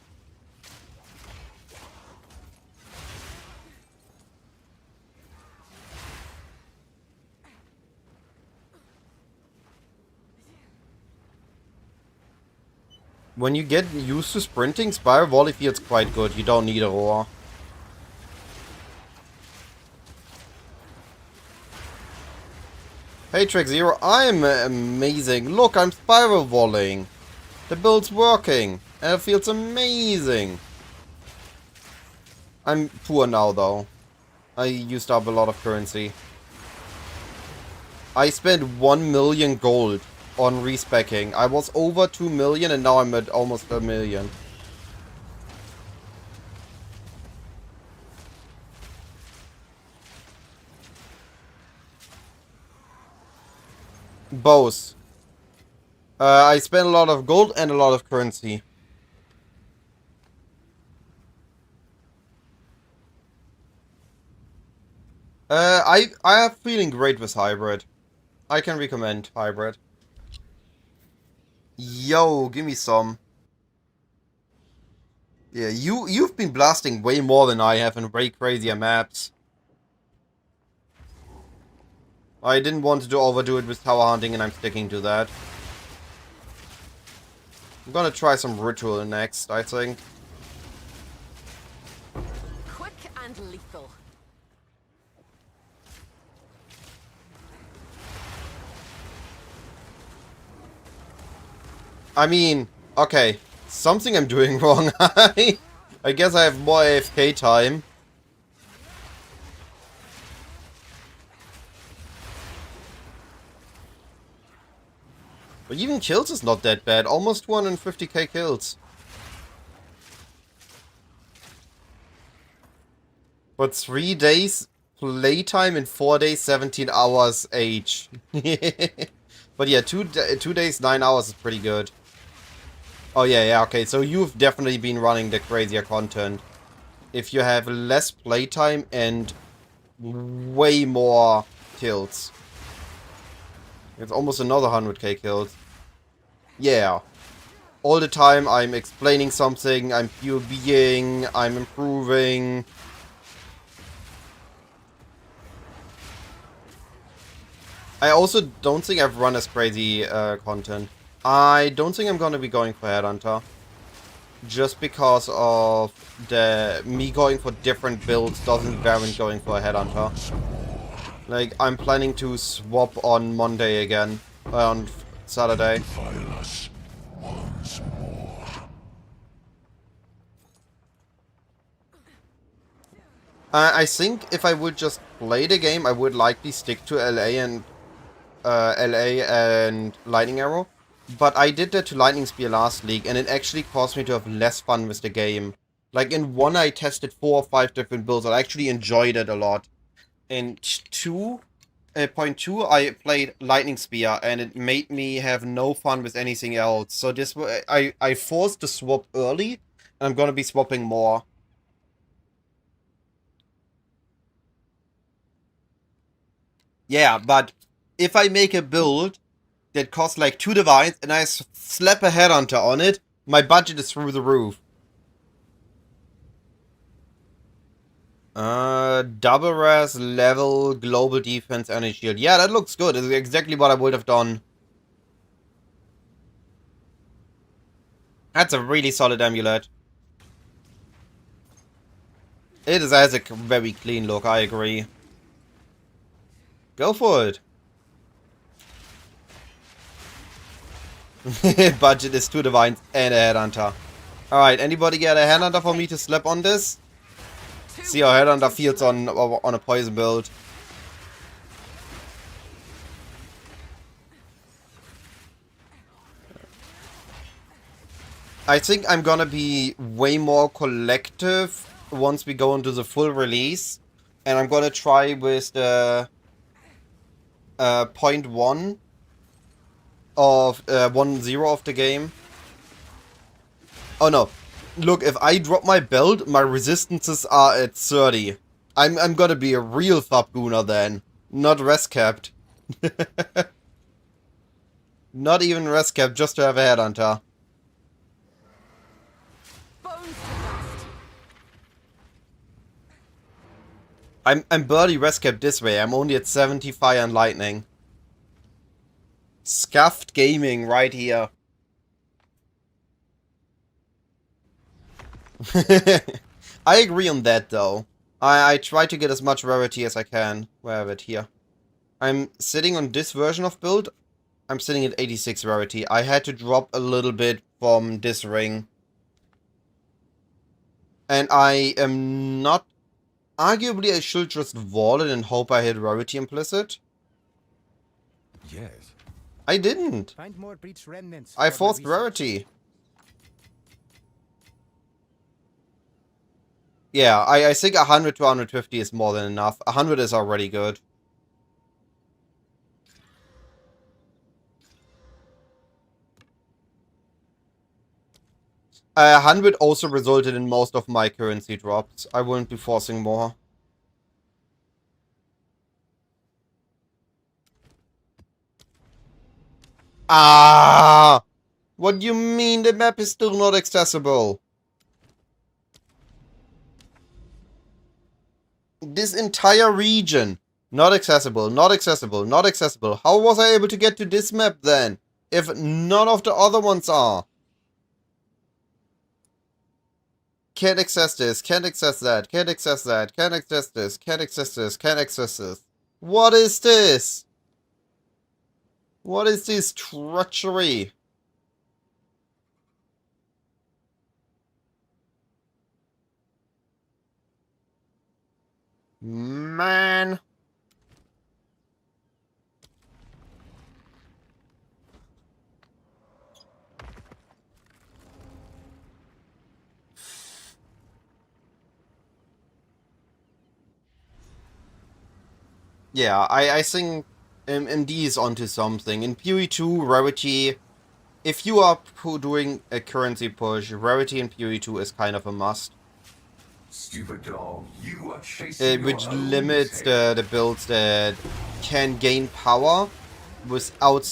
When you get used to sprinting, Spiral Volley feels quite good. You don't need a roar. Hey Track Zero, I'm amazing. Look, I'm spiral volleying. The build's working. And it feels amazing. I'm poor now though. I used up a lot of currency. I spent 1 million gold on respecking. I was over 2 million and now I'm at almost 1 million. Both. I spent a lot of gold and a lot of currency. I am feeling great with hybrid. I can recommend hybrid. Yo, give me some. Yeah, you've been blasting way more than I have in way crazier maps. I didn't want to overdo it with tower hunting and I'm sticking to that. I'm gonna try some ritual next, I think. Quick and lethal. I mean, okay, something I'm doing wrong. I guess I have more AFK time. But even kills is not that bad. Almost 250k kills. But 3 days playtime in 4 days, 17 hours age. But yeah, 2 days, 9 hours is pretty good. Oh yeah, okay, so you've definitely been running the crazier content. If you have less playtime and way more kills. It's almost another 100k kills. Yeah. All the time I'm explaining something, I'm POVing, I'm improving. I also don't think I've run as crazy content. I don't think I'm gonna be going for Headhunter. Just because of me going for different builds doesn't warrant going for a Headhunter. Like, I'm planning to swap on Monday again. On Saturday. Defile us once more. I think if I would just play the game, I would likely stick to LA and Lightning Arrow. But I did that to Lightning Spear last league, and it actually caused me to have less fun with the game. Like, in 1 I tested 4 or 5 different builds, I actually enjoyed it a lot. In 2.2 I played Lightning Spear, and it made me have no fun with anything else. So this I forced to swap early, and I'm gonna be swapping more. Yeah, but if I make a build that costs like 2 divines and I slap a headhunter on it, my budget is through the roof. Double res, level, global defense, energy shield. Yeah, that looks good. It's exactly what I would have done. That's a really solid amulet. It has a very clean look, I agree. Go for it. Budget is 2 divines and a headhunter. Alright, anybody get a headhunter for me to slap on this? See how headhunter feels on a poison build. I think I'm gonna be way more collective once we go into the full release. And I'm gonna try with the 0.1 of 1.0 of the game. Oh no. Look, if I drop my belt, my resistances are at 30. I'm gonna be a real Fabgooner then. Not rest capped. Not even rest capped just to have a headhunter. I'm barely res capped this way. I'm only at 70 fire and lightning. Scuffed gaming right here. I agree on that though. I try to get as much rarity as I can. Where have it here? I'm sitting on this version of build. I'm sitting at 86 rarity. I had to drop a little bit from this ring. And I am not... Arguably I should just wall it and hope I hit rarity implicit. Yes. I didn't. Find more breach remnants. I for my forced research. rarity. Yeah, I think 100 to 150 is more than enough. 100 is already good. Uh, 100 also resulted in most of my currency drops. I wouldn't be forcing more. Ah! What do you mean the map is still not accessible? This entire region. Not accessible, not accessible, not accessible. How was I able to get to this map then? If none of the other ones are. Can't access this, can't access that, can't access that, can't access this, can't access this, can't access this. What is this? What is this treachery? Man. Yeah, I think MD is onto something. In PoE2, rarity, if you are doing a currency push, rarity in PoE2 is kind of a must. Stupid dog, you are chasing Which your own limits tail. the builds that can gain power without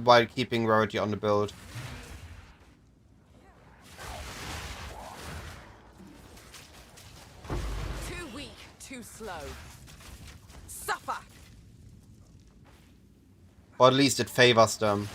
while keeping rarity on the build. Too weak, too slow. Suffer! Or at least it favors them.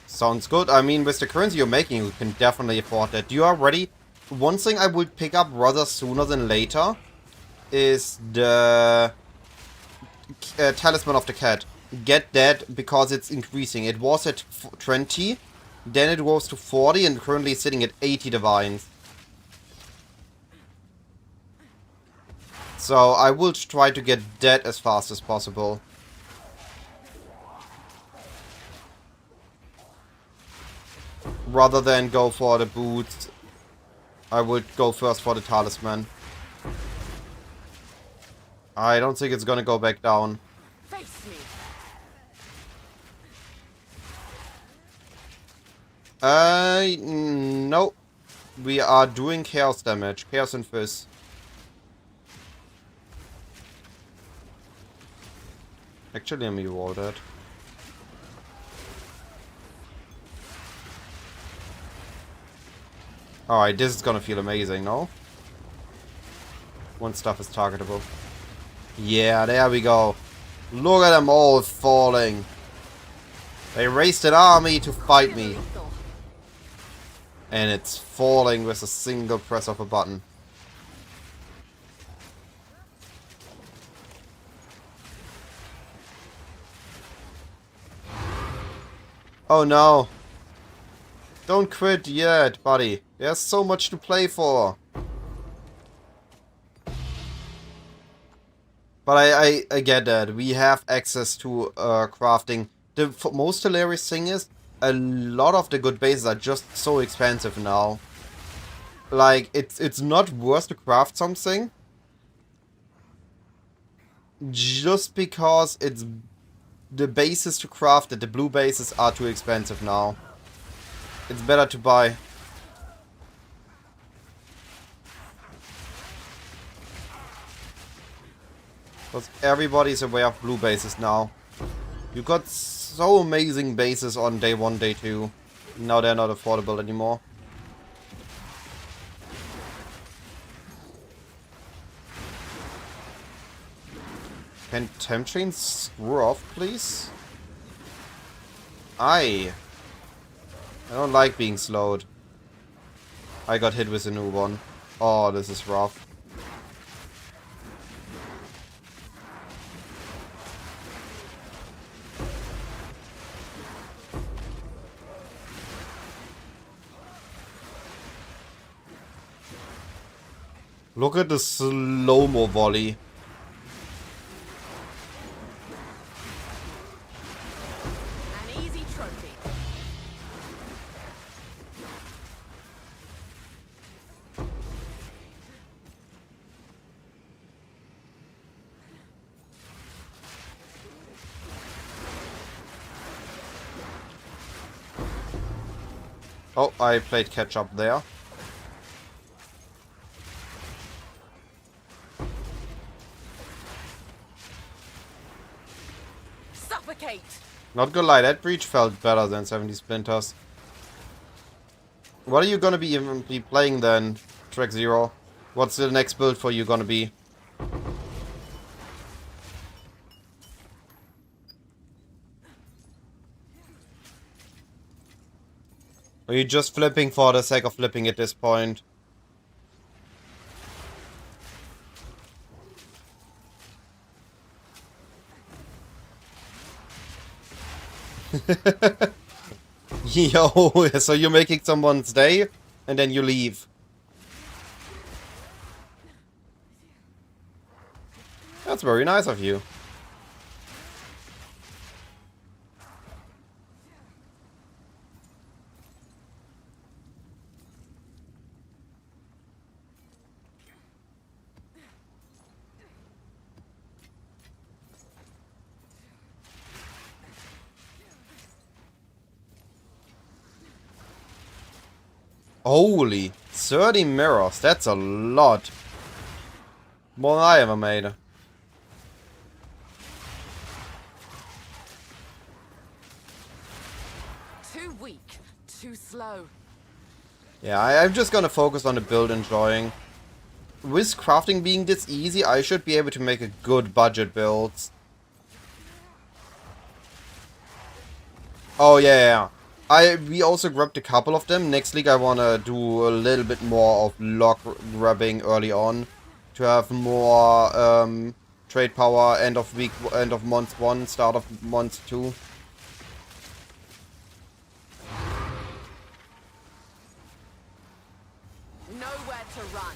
Sounds good. I mean, with the currency you're making, you can definitely afford that. You are ready. One thing I would pick up rather sooner than later is the Talisman of the Cat. Get that because it's increasing. It was at 20, then it goes to 40, and currently sitting at 80 divines. So I will try to get that as fast as possible. Rather than go for the boots, I would go first for the talisman. I don't think it's gonna go back down. Face me! No. We are doing chaos damage. Chaos and fizz. Actually, let me roll that. Alright, this is gonna feel amazing, no? One stuff is targetable. Yeah, there we go. Look at them all falling. They raised an army to fight me. And it's falling with a single press of a button. Oh no. Don't quit yet, buddy. There's so much to play for. But I get that. We have access to crafting. The most hilarious thing is, a lot of the good bases are just so expensive now. Like, it's not worth to craft something. Just because it's... The bases to craft it, the blue bases are too expensive now. It's better to buy. Because everybody's aware of blue bases now. You got so amazing bases on day 1, day 2. Now they're not affordable anymore. Can temp chains screw off, please? I don't like being slowed. I got hit with a new one. Oh, this is rough. Look at the slow-mo volley. An easy trophy. Oh, I played catch up there. Suffocate. Not gonna lie, that breach felt better than 70 splinters. What are you gonna be playing then, Track Zero? What's the next build for you gonna be? Or are you just flipping for the sake of flipping at this point? Yo, so you're making someone's day, and then you leave. That's very nice of you. Holy, 30 mirrors, that's a lot. More than I ever made. Too weak. Too slow. Yeah, I'm just gonna focus on the build enjoying. With crafting being this easy, I should be able to make a good budget build. Oh yeah. We also grabbed a couple of them. Next league I wanna do a little bit more of lock grabbing early on. To have more trade power end of month 1, start of month 2. Nowhere to run.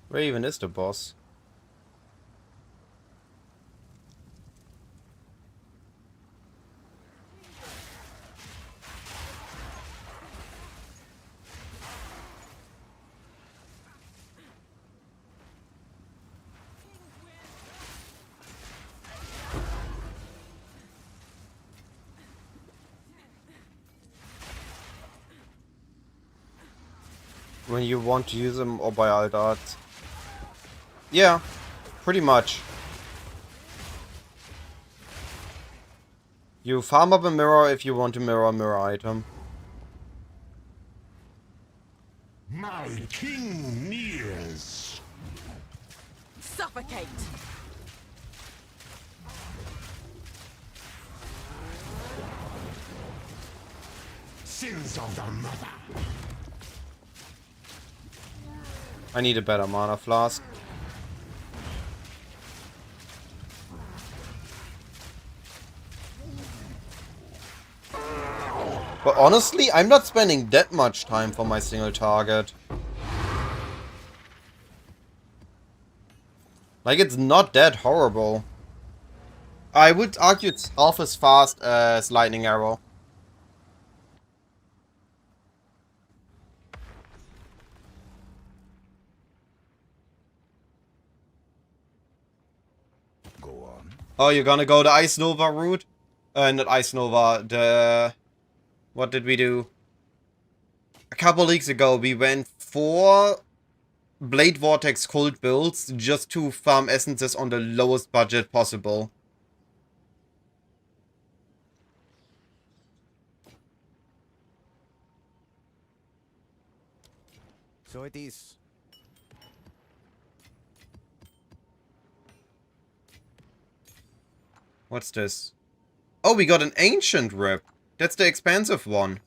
Where even is the boss? When you want to use them or by alt arts. Yeah, pretty much. You farm up a mirror if you want to mirror a mirror item. My king nears. Suffocate. Sins of the mother. I need a better mana flask. But honestly, I'm not spending that much time for my single target. Like, it's not that horrible. I would argue it's half as fast as Lightning Arrow. on. Oh, you're gonna go the Ice Nova route? Not Ice Nova, the... What did we do? A couple leagues ago, we went for Blade Vortex Cold builds just to farm essences on the lowest budget possible. So it is. What's this? Oh, we got an Ancient Rip. That's the expensive one.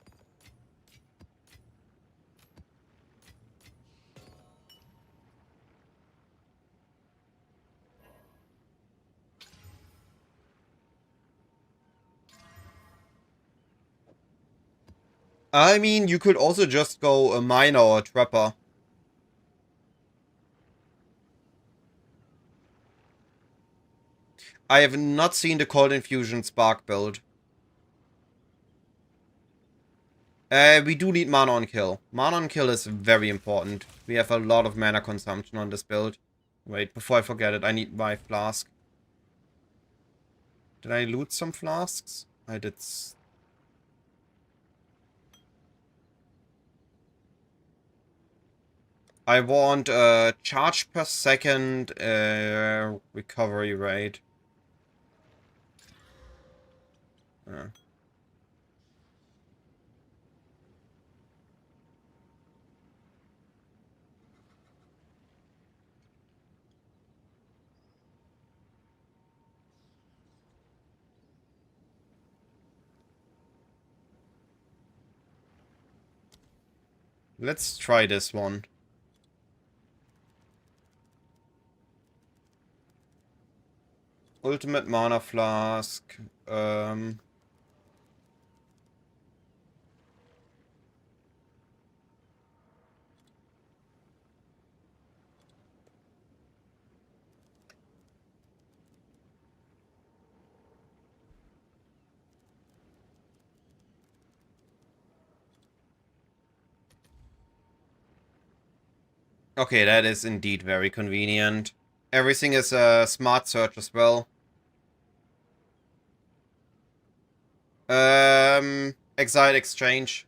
I mean, you could also just go a Miner or a Trapper. I have not seen the Cold Infusion Spark build. We do need mana on kill. Mana on kill is very important. We have a lot of mana consumption on this build. Wait, before I forget it, I need my flask. Did I loot some flasks? I did. I want charge per second recovery rate. Let's try this one. Ultimate Mana Flask. Okay, that is indeed very convenient. Everything is a smart search as well. Exile exchange.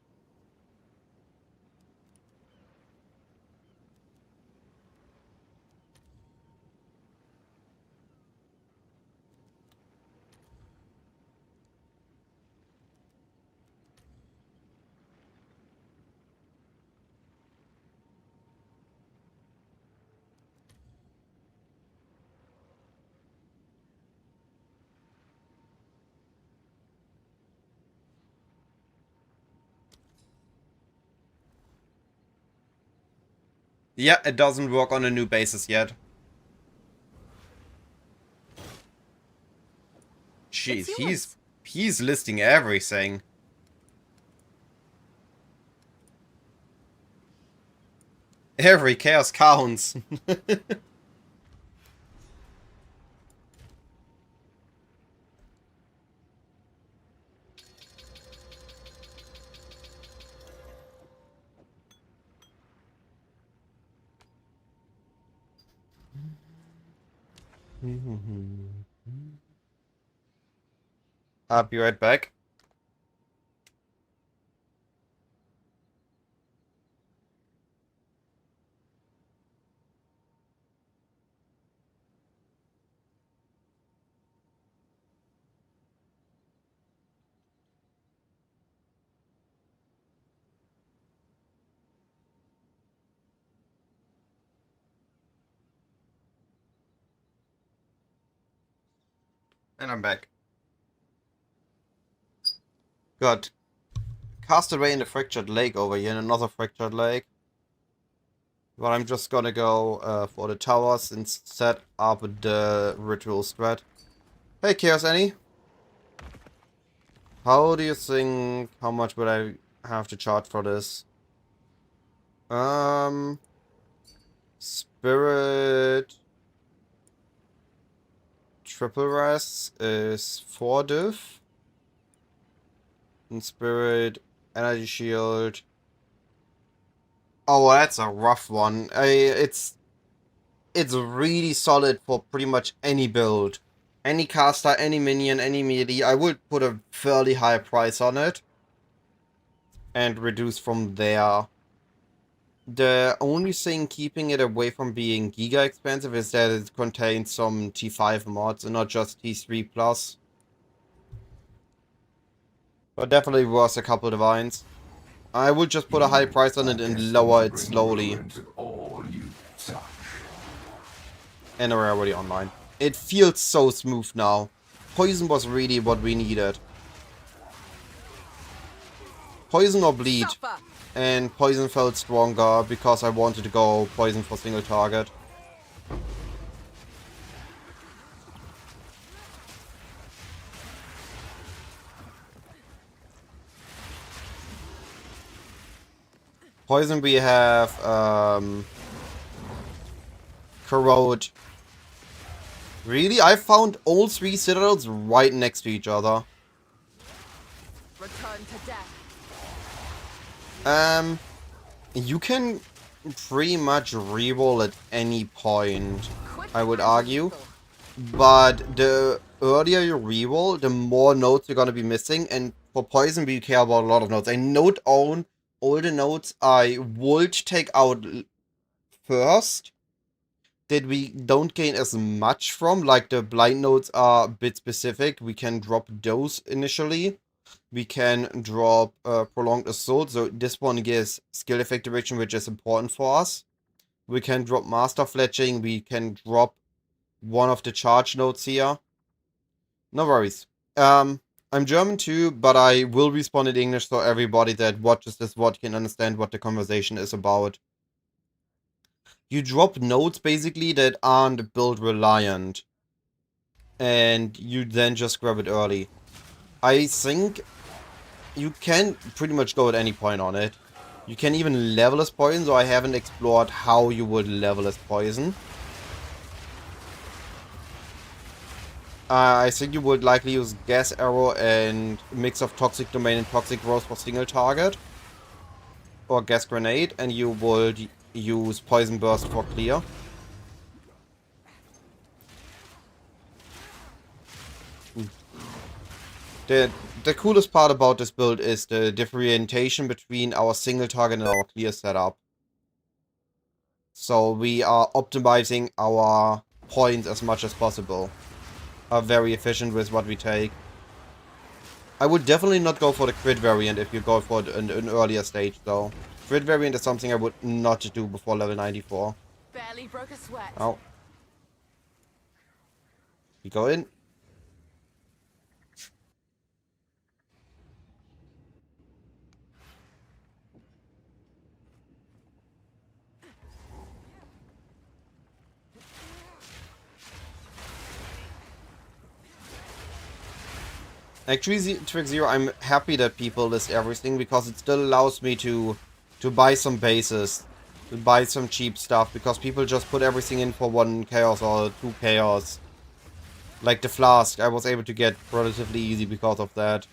Yeah, it doesn't work on a new basis yet. Jeez, he's listing everything. Every chaos counts. I'll be right back. And I'm back. Got cast away in the fractured lake over here, in another fractured lake. But I'm just gonna go for the towers and set up the ritual strat. Hey Chaos Annie. How do you think, how much would I have to charge for this? Spirit triple res is 4 div. And Spirit energy shield. Oh, that's a rough one. It's really solid for pretty much any build. any caster, any minion, any melee, I would put a fairly high price on it. And reduce from there. The only thing keeping it away from being giga expensive is that it contains some T5 mods and not just T3+. But definitely worth a couple divines. I would just put a high price on it and lower it slowly. And we're already online. It feels so smooth now. Poison was really what we needed. Poison or bleed. Suffer. And poison felt stronger because I wanted to go poison for single target. Poison we have Corrode. Really? I found all 3 citadels right next to each other. Return to death. You can pretty much reroll at any point, Quit I would fighting argue. people. But the earlier you reroll, the more notes you're gonna be missing. And for poison, we care about a lot of notes. I note own all the notes I would take out first that we don't gain as much from. Like the blind notes are a bit specific. We can drop those initially. We can drop Prolonged Assault, so this one gives skill effect duration, which is important for us. We can drop Master Fletching, we can drop one of the charge notes here. No worries. I'm German too, but I will respond in English so everybody that watches this VOD can understand what the conversation is about. You drop nodes basically that aren't build reliant. And you then just grab it early. I think you can pretty much go at any point on it. You can even level as poison, so I haven't explored how you would level as poison. I think you would likely use Gas Arrow and mix of Toxic Domain and Toxic Rose for single target. Or Gas Grenade, and you would use Poison Burst for clear. The coolest part about this build is the differentiation between our single target and our clear setup. So we are optimizing our points as much as possible. Are very efficient with what we take. I would definitely not go for the crit variant if you go for an earlier stage though. Crit variant is something I would not do before level 94. Barely broke a sweat. Ow. You go in. Actually, Trick Zero, I'm happy that people list everything because it still allows me to buy some bases, to buy some cheap stuff, because people just put everything in for 1 chaos or 2 chaos. Like the flask, I was able to get relatively easy because of that.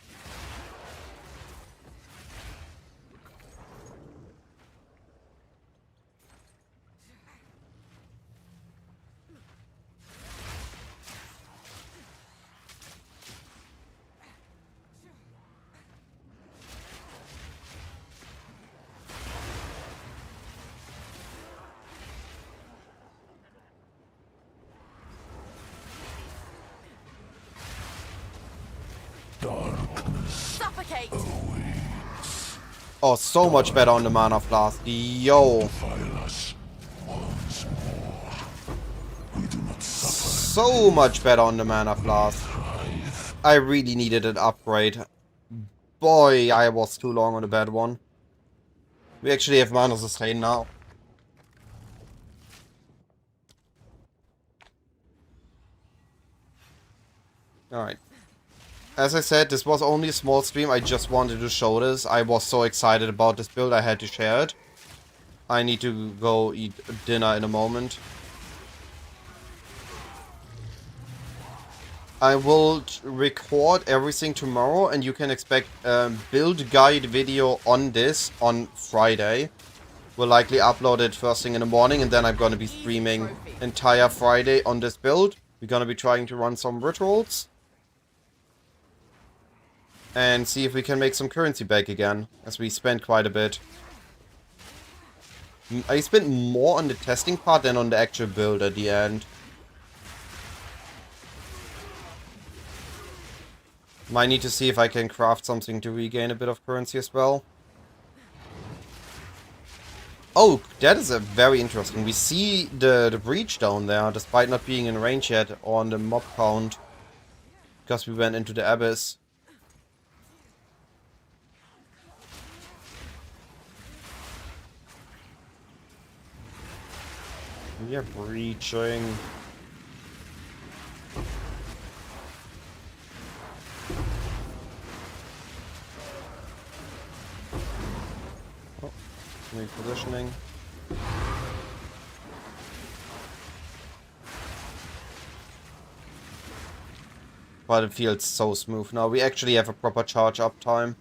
Suffocate. Oh, so much better on the mana flask. Yo. So much better on the mana flask. I really needed an upgrade. Boy, I was too long on the bad one. We actually have mana sustain now. Alright. As I said, this was only a small stream. I just wanted to show this. I was so excited about this build, I had to share it. I need to go eat dinner in a moment. I will record everything tomorrow, and you can expect a build guide video on this on Friday. We'll likely upload it first thing in the morning, and then I'm going to be streaming entire Friday on this build. We're gonna be trying to run some rituals. And see if we can make some currency back again, as we spent quite a bit. I spent more on the testing part than on the actual build at the end. Might need to see if I can craft something to regain a bit of currency as well. Oh, that is a very interesting. We see the breach down there, despite not being in range yet on the mob count. Because we went into the abyss. We are breaching. Oh, repositioning. But it feels so smooth now. We actually have a proper charge up time.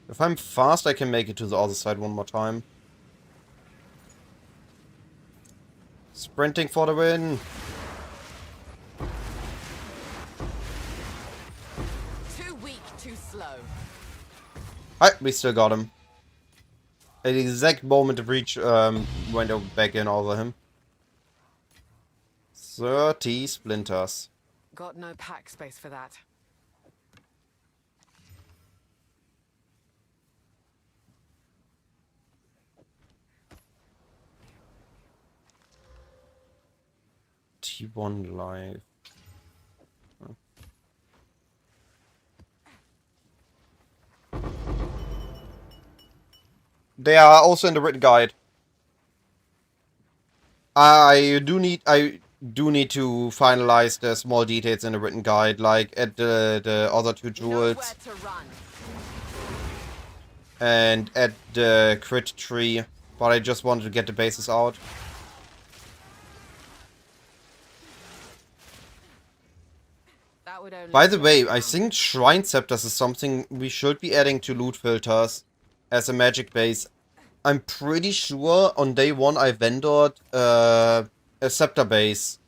If I'm fast, I can make it to the other side one more time. Sprinting for the win! Too weak, too slow. Hi, we still got him. At the exact moment the breach went back in over him. 30 splinters. Got no pack space for that. T1 live. They are also in the written guide. I do need to finalize the small details in the written guide, like at the other two jewels Nowhere to run. and at the crit tree. But I just wanted to get the bases out. That would only By the way, slow I down. think Shrine Scepters is something we should be adding to loot filters as a magic base. I'm pretty sure on day one I vendored a scepter base.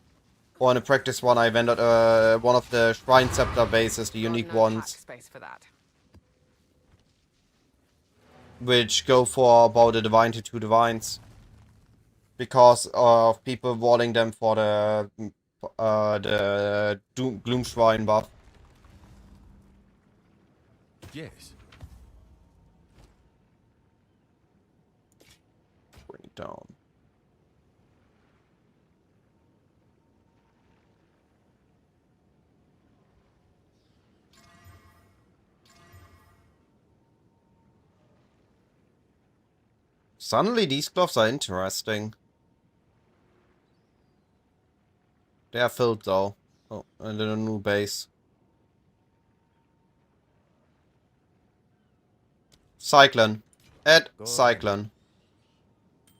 Or on a practice one I vendored one of the Shrine Scepter bases, the Got unique no ones. pack space for that. Which go for about a divine to 2 divines. Because of people walling them for the Gloom Shrine buff. Yes. Bring it down. Suddenly these gloves are interesting. They are filled though. Oh, a little new base. Cyclone. Add Go Cyclone.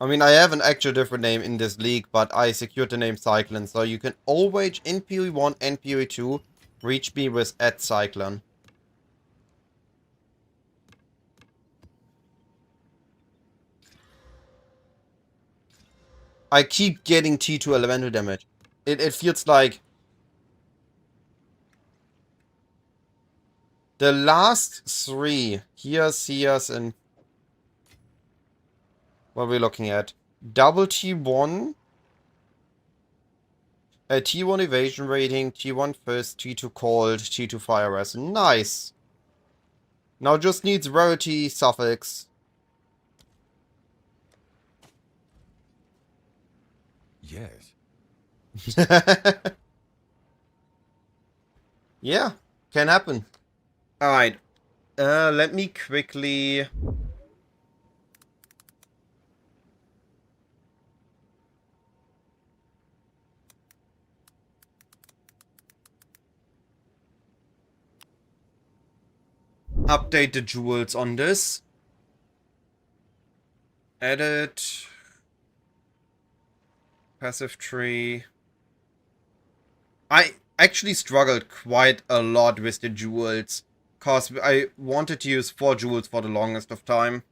I mean, I have an actual different name in this league, but I secured the name Cyclone, so you can always, in PoE1 and PoE2, reach me with add Cyclone. I keep getting T2 elemental damage. It feels like the last 3, here's, and what are we looking at? Double T1, a T1 evasion rating, T1 first, T2 cold, T2 fire res. Nice! Now just needs rarity suffix. Yes. Yeah, can happen. Alright. Let me quickly... update the jewels on this. Edit. Passive tree. I actually struggled quite a lot with the jewels, cause I wanted to use 4 jewels for the longest of time.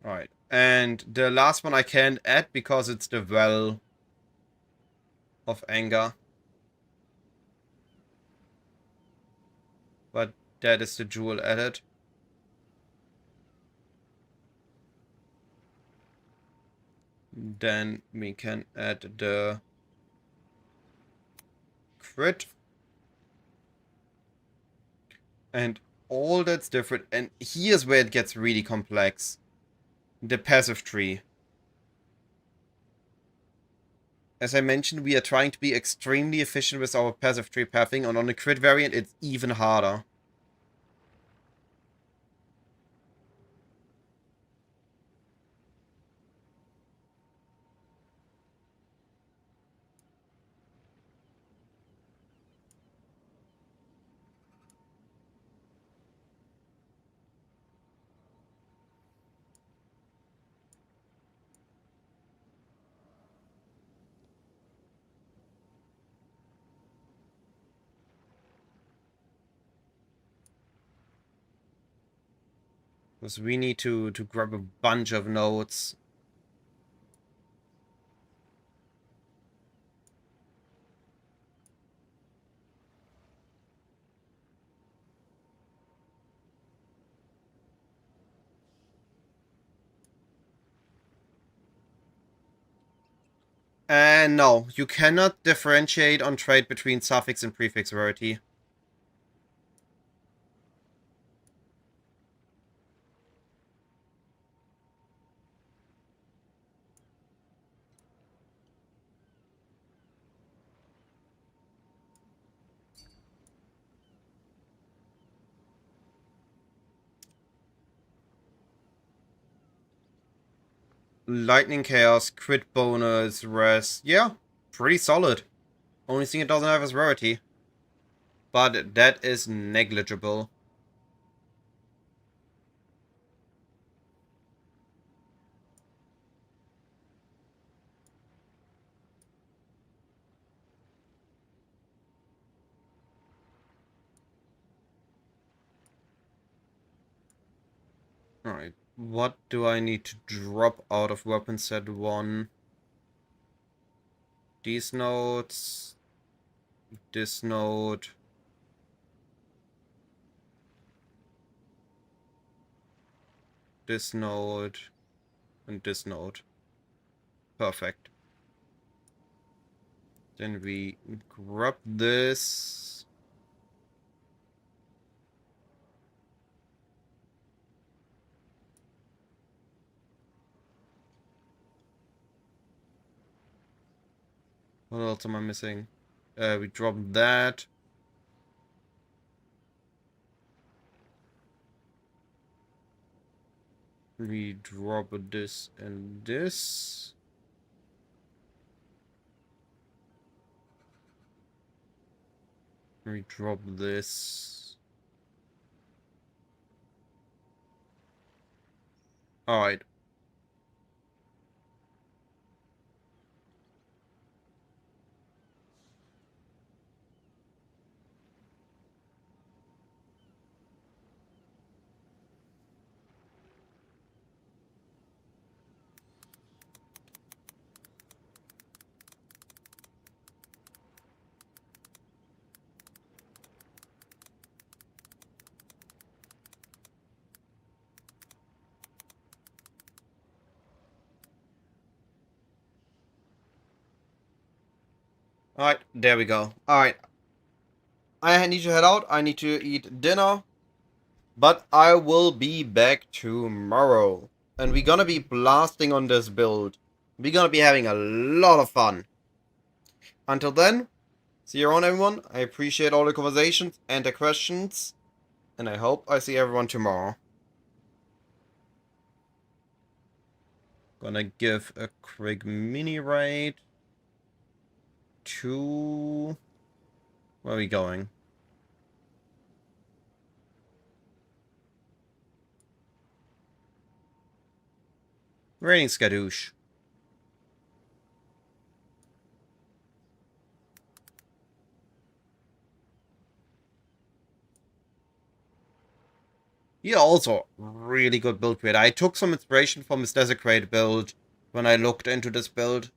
Right, and the last one I can't add because it's the Well of Anger. But that is the jewel added. Then we can add the crit. And all that's different. And here's where it gets really complex. The passive tree. As I mentioned, we are trying to be extremely efficient with our passive tree pathing, and on the crit variant, it's even harder. Because we need to grab a bunch of nodes. And no, you cannot differentiate on trait between suffix and prefix rarity. Lightning Chaos, crit bonus, rest. Yeah, pretty solid. Only thing it doesn't have is rarity. But that is negligible. Alright, what do I need to drop out of weapon set 1? These nodes, this node, this node, and this node. Perfect. Then we grab this. What else am I missing? We drop that. We drop this and this. We drop this. Alright. Alright, there we go. Alright. I need to head out. I need to eat dinner. But I will be back tomorrow. And we're gonna be blasting on this build. We're gonna be having a lot of fun. Until then, see you around everyone. I appreciate all the conversations and the questions. And I hope I see everyone tomorrow. Gonna give a quick mini raid to... Where are we going? Raining Skadoosh. Yeah, also really good build creator. I took some inspiration from his Desecrate build when I looked into this build.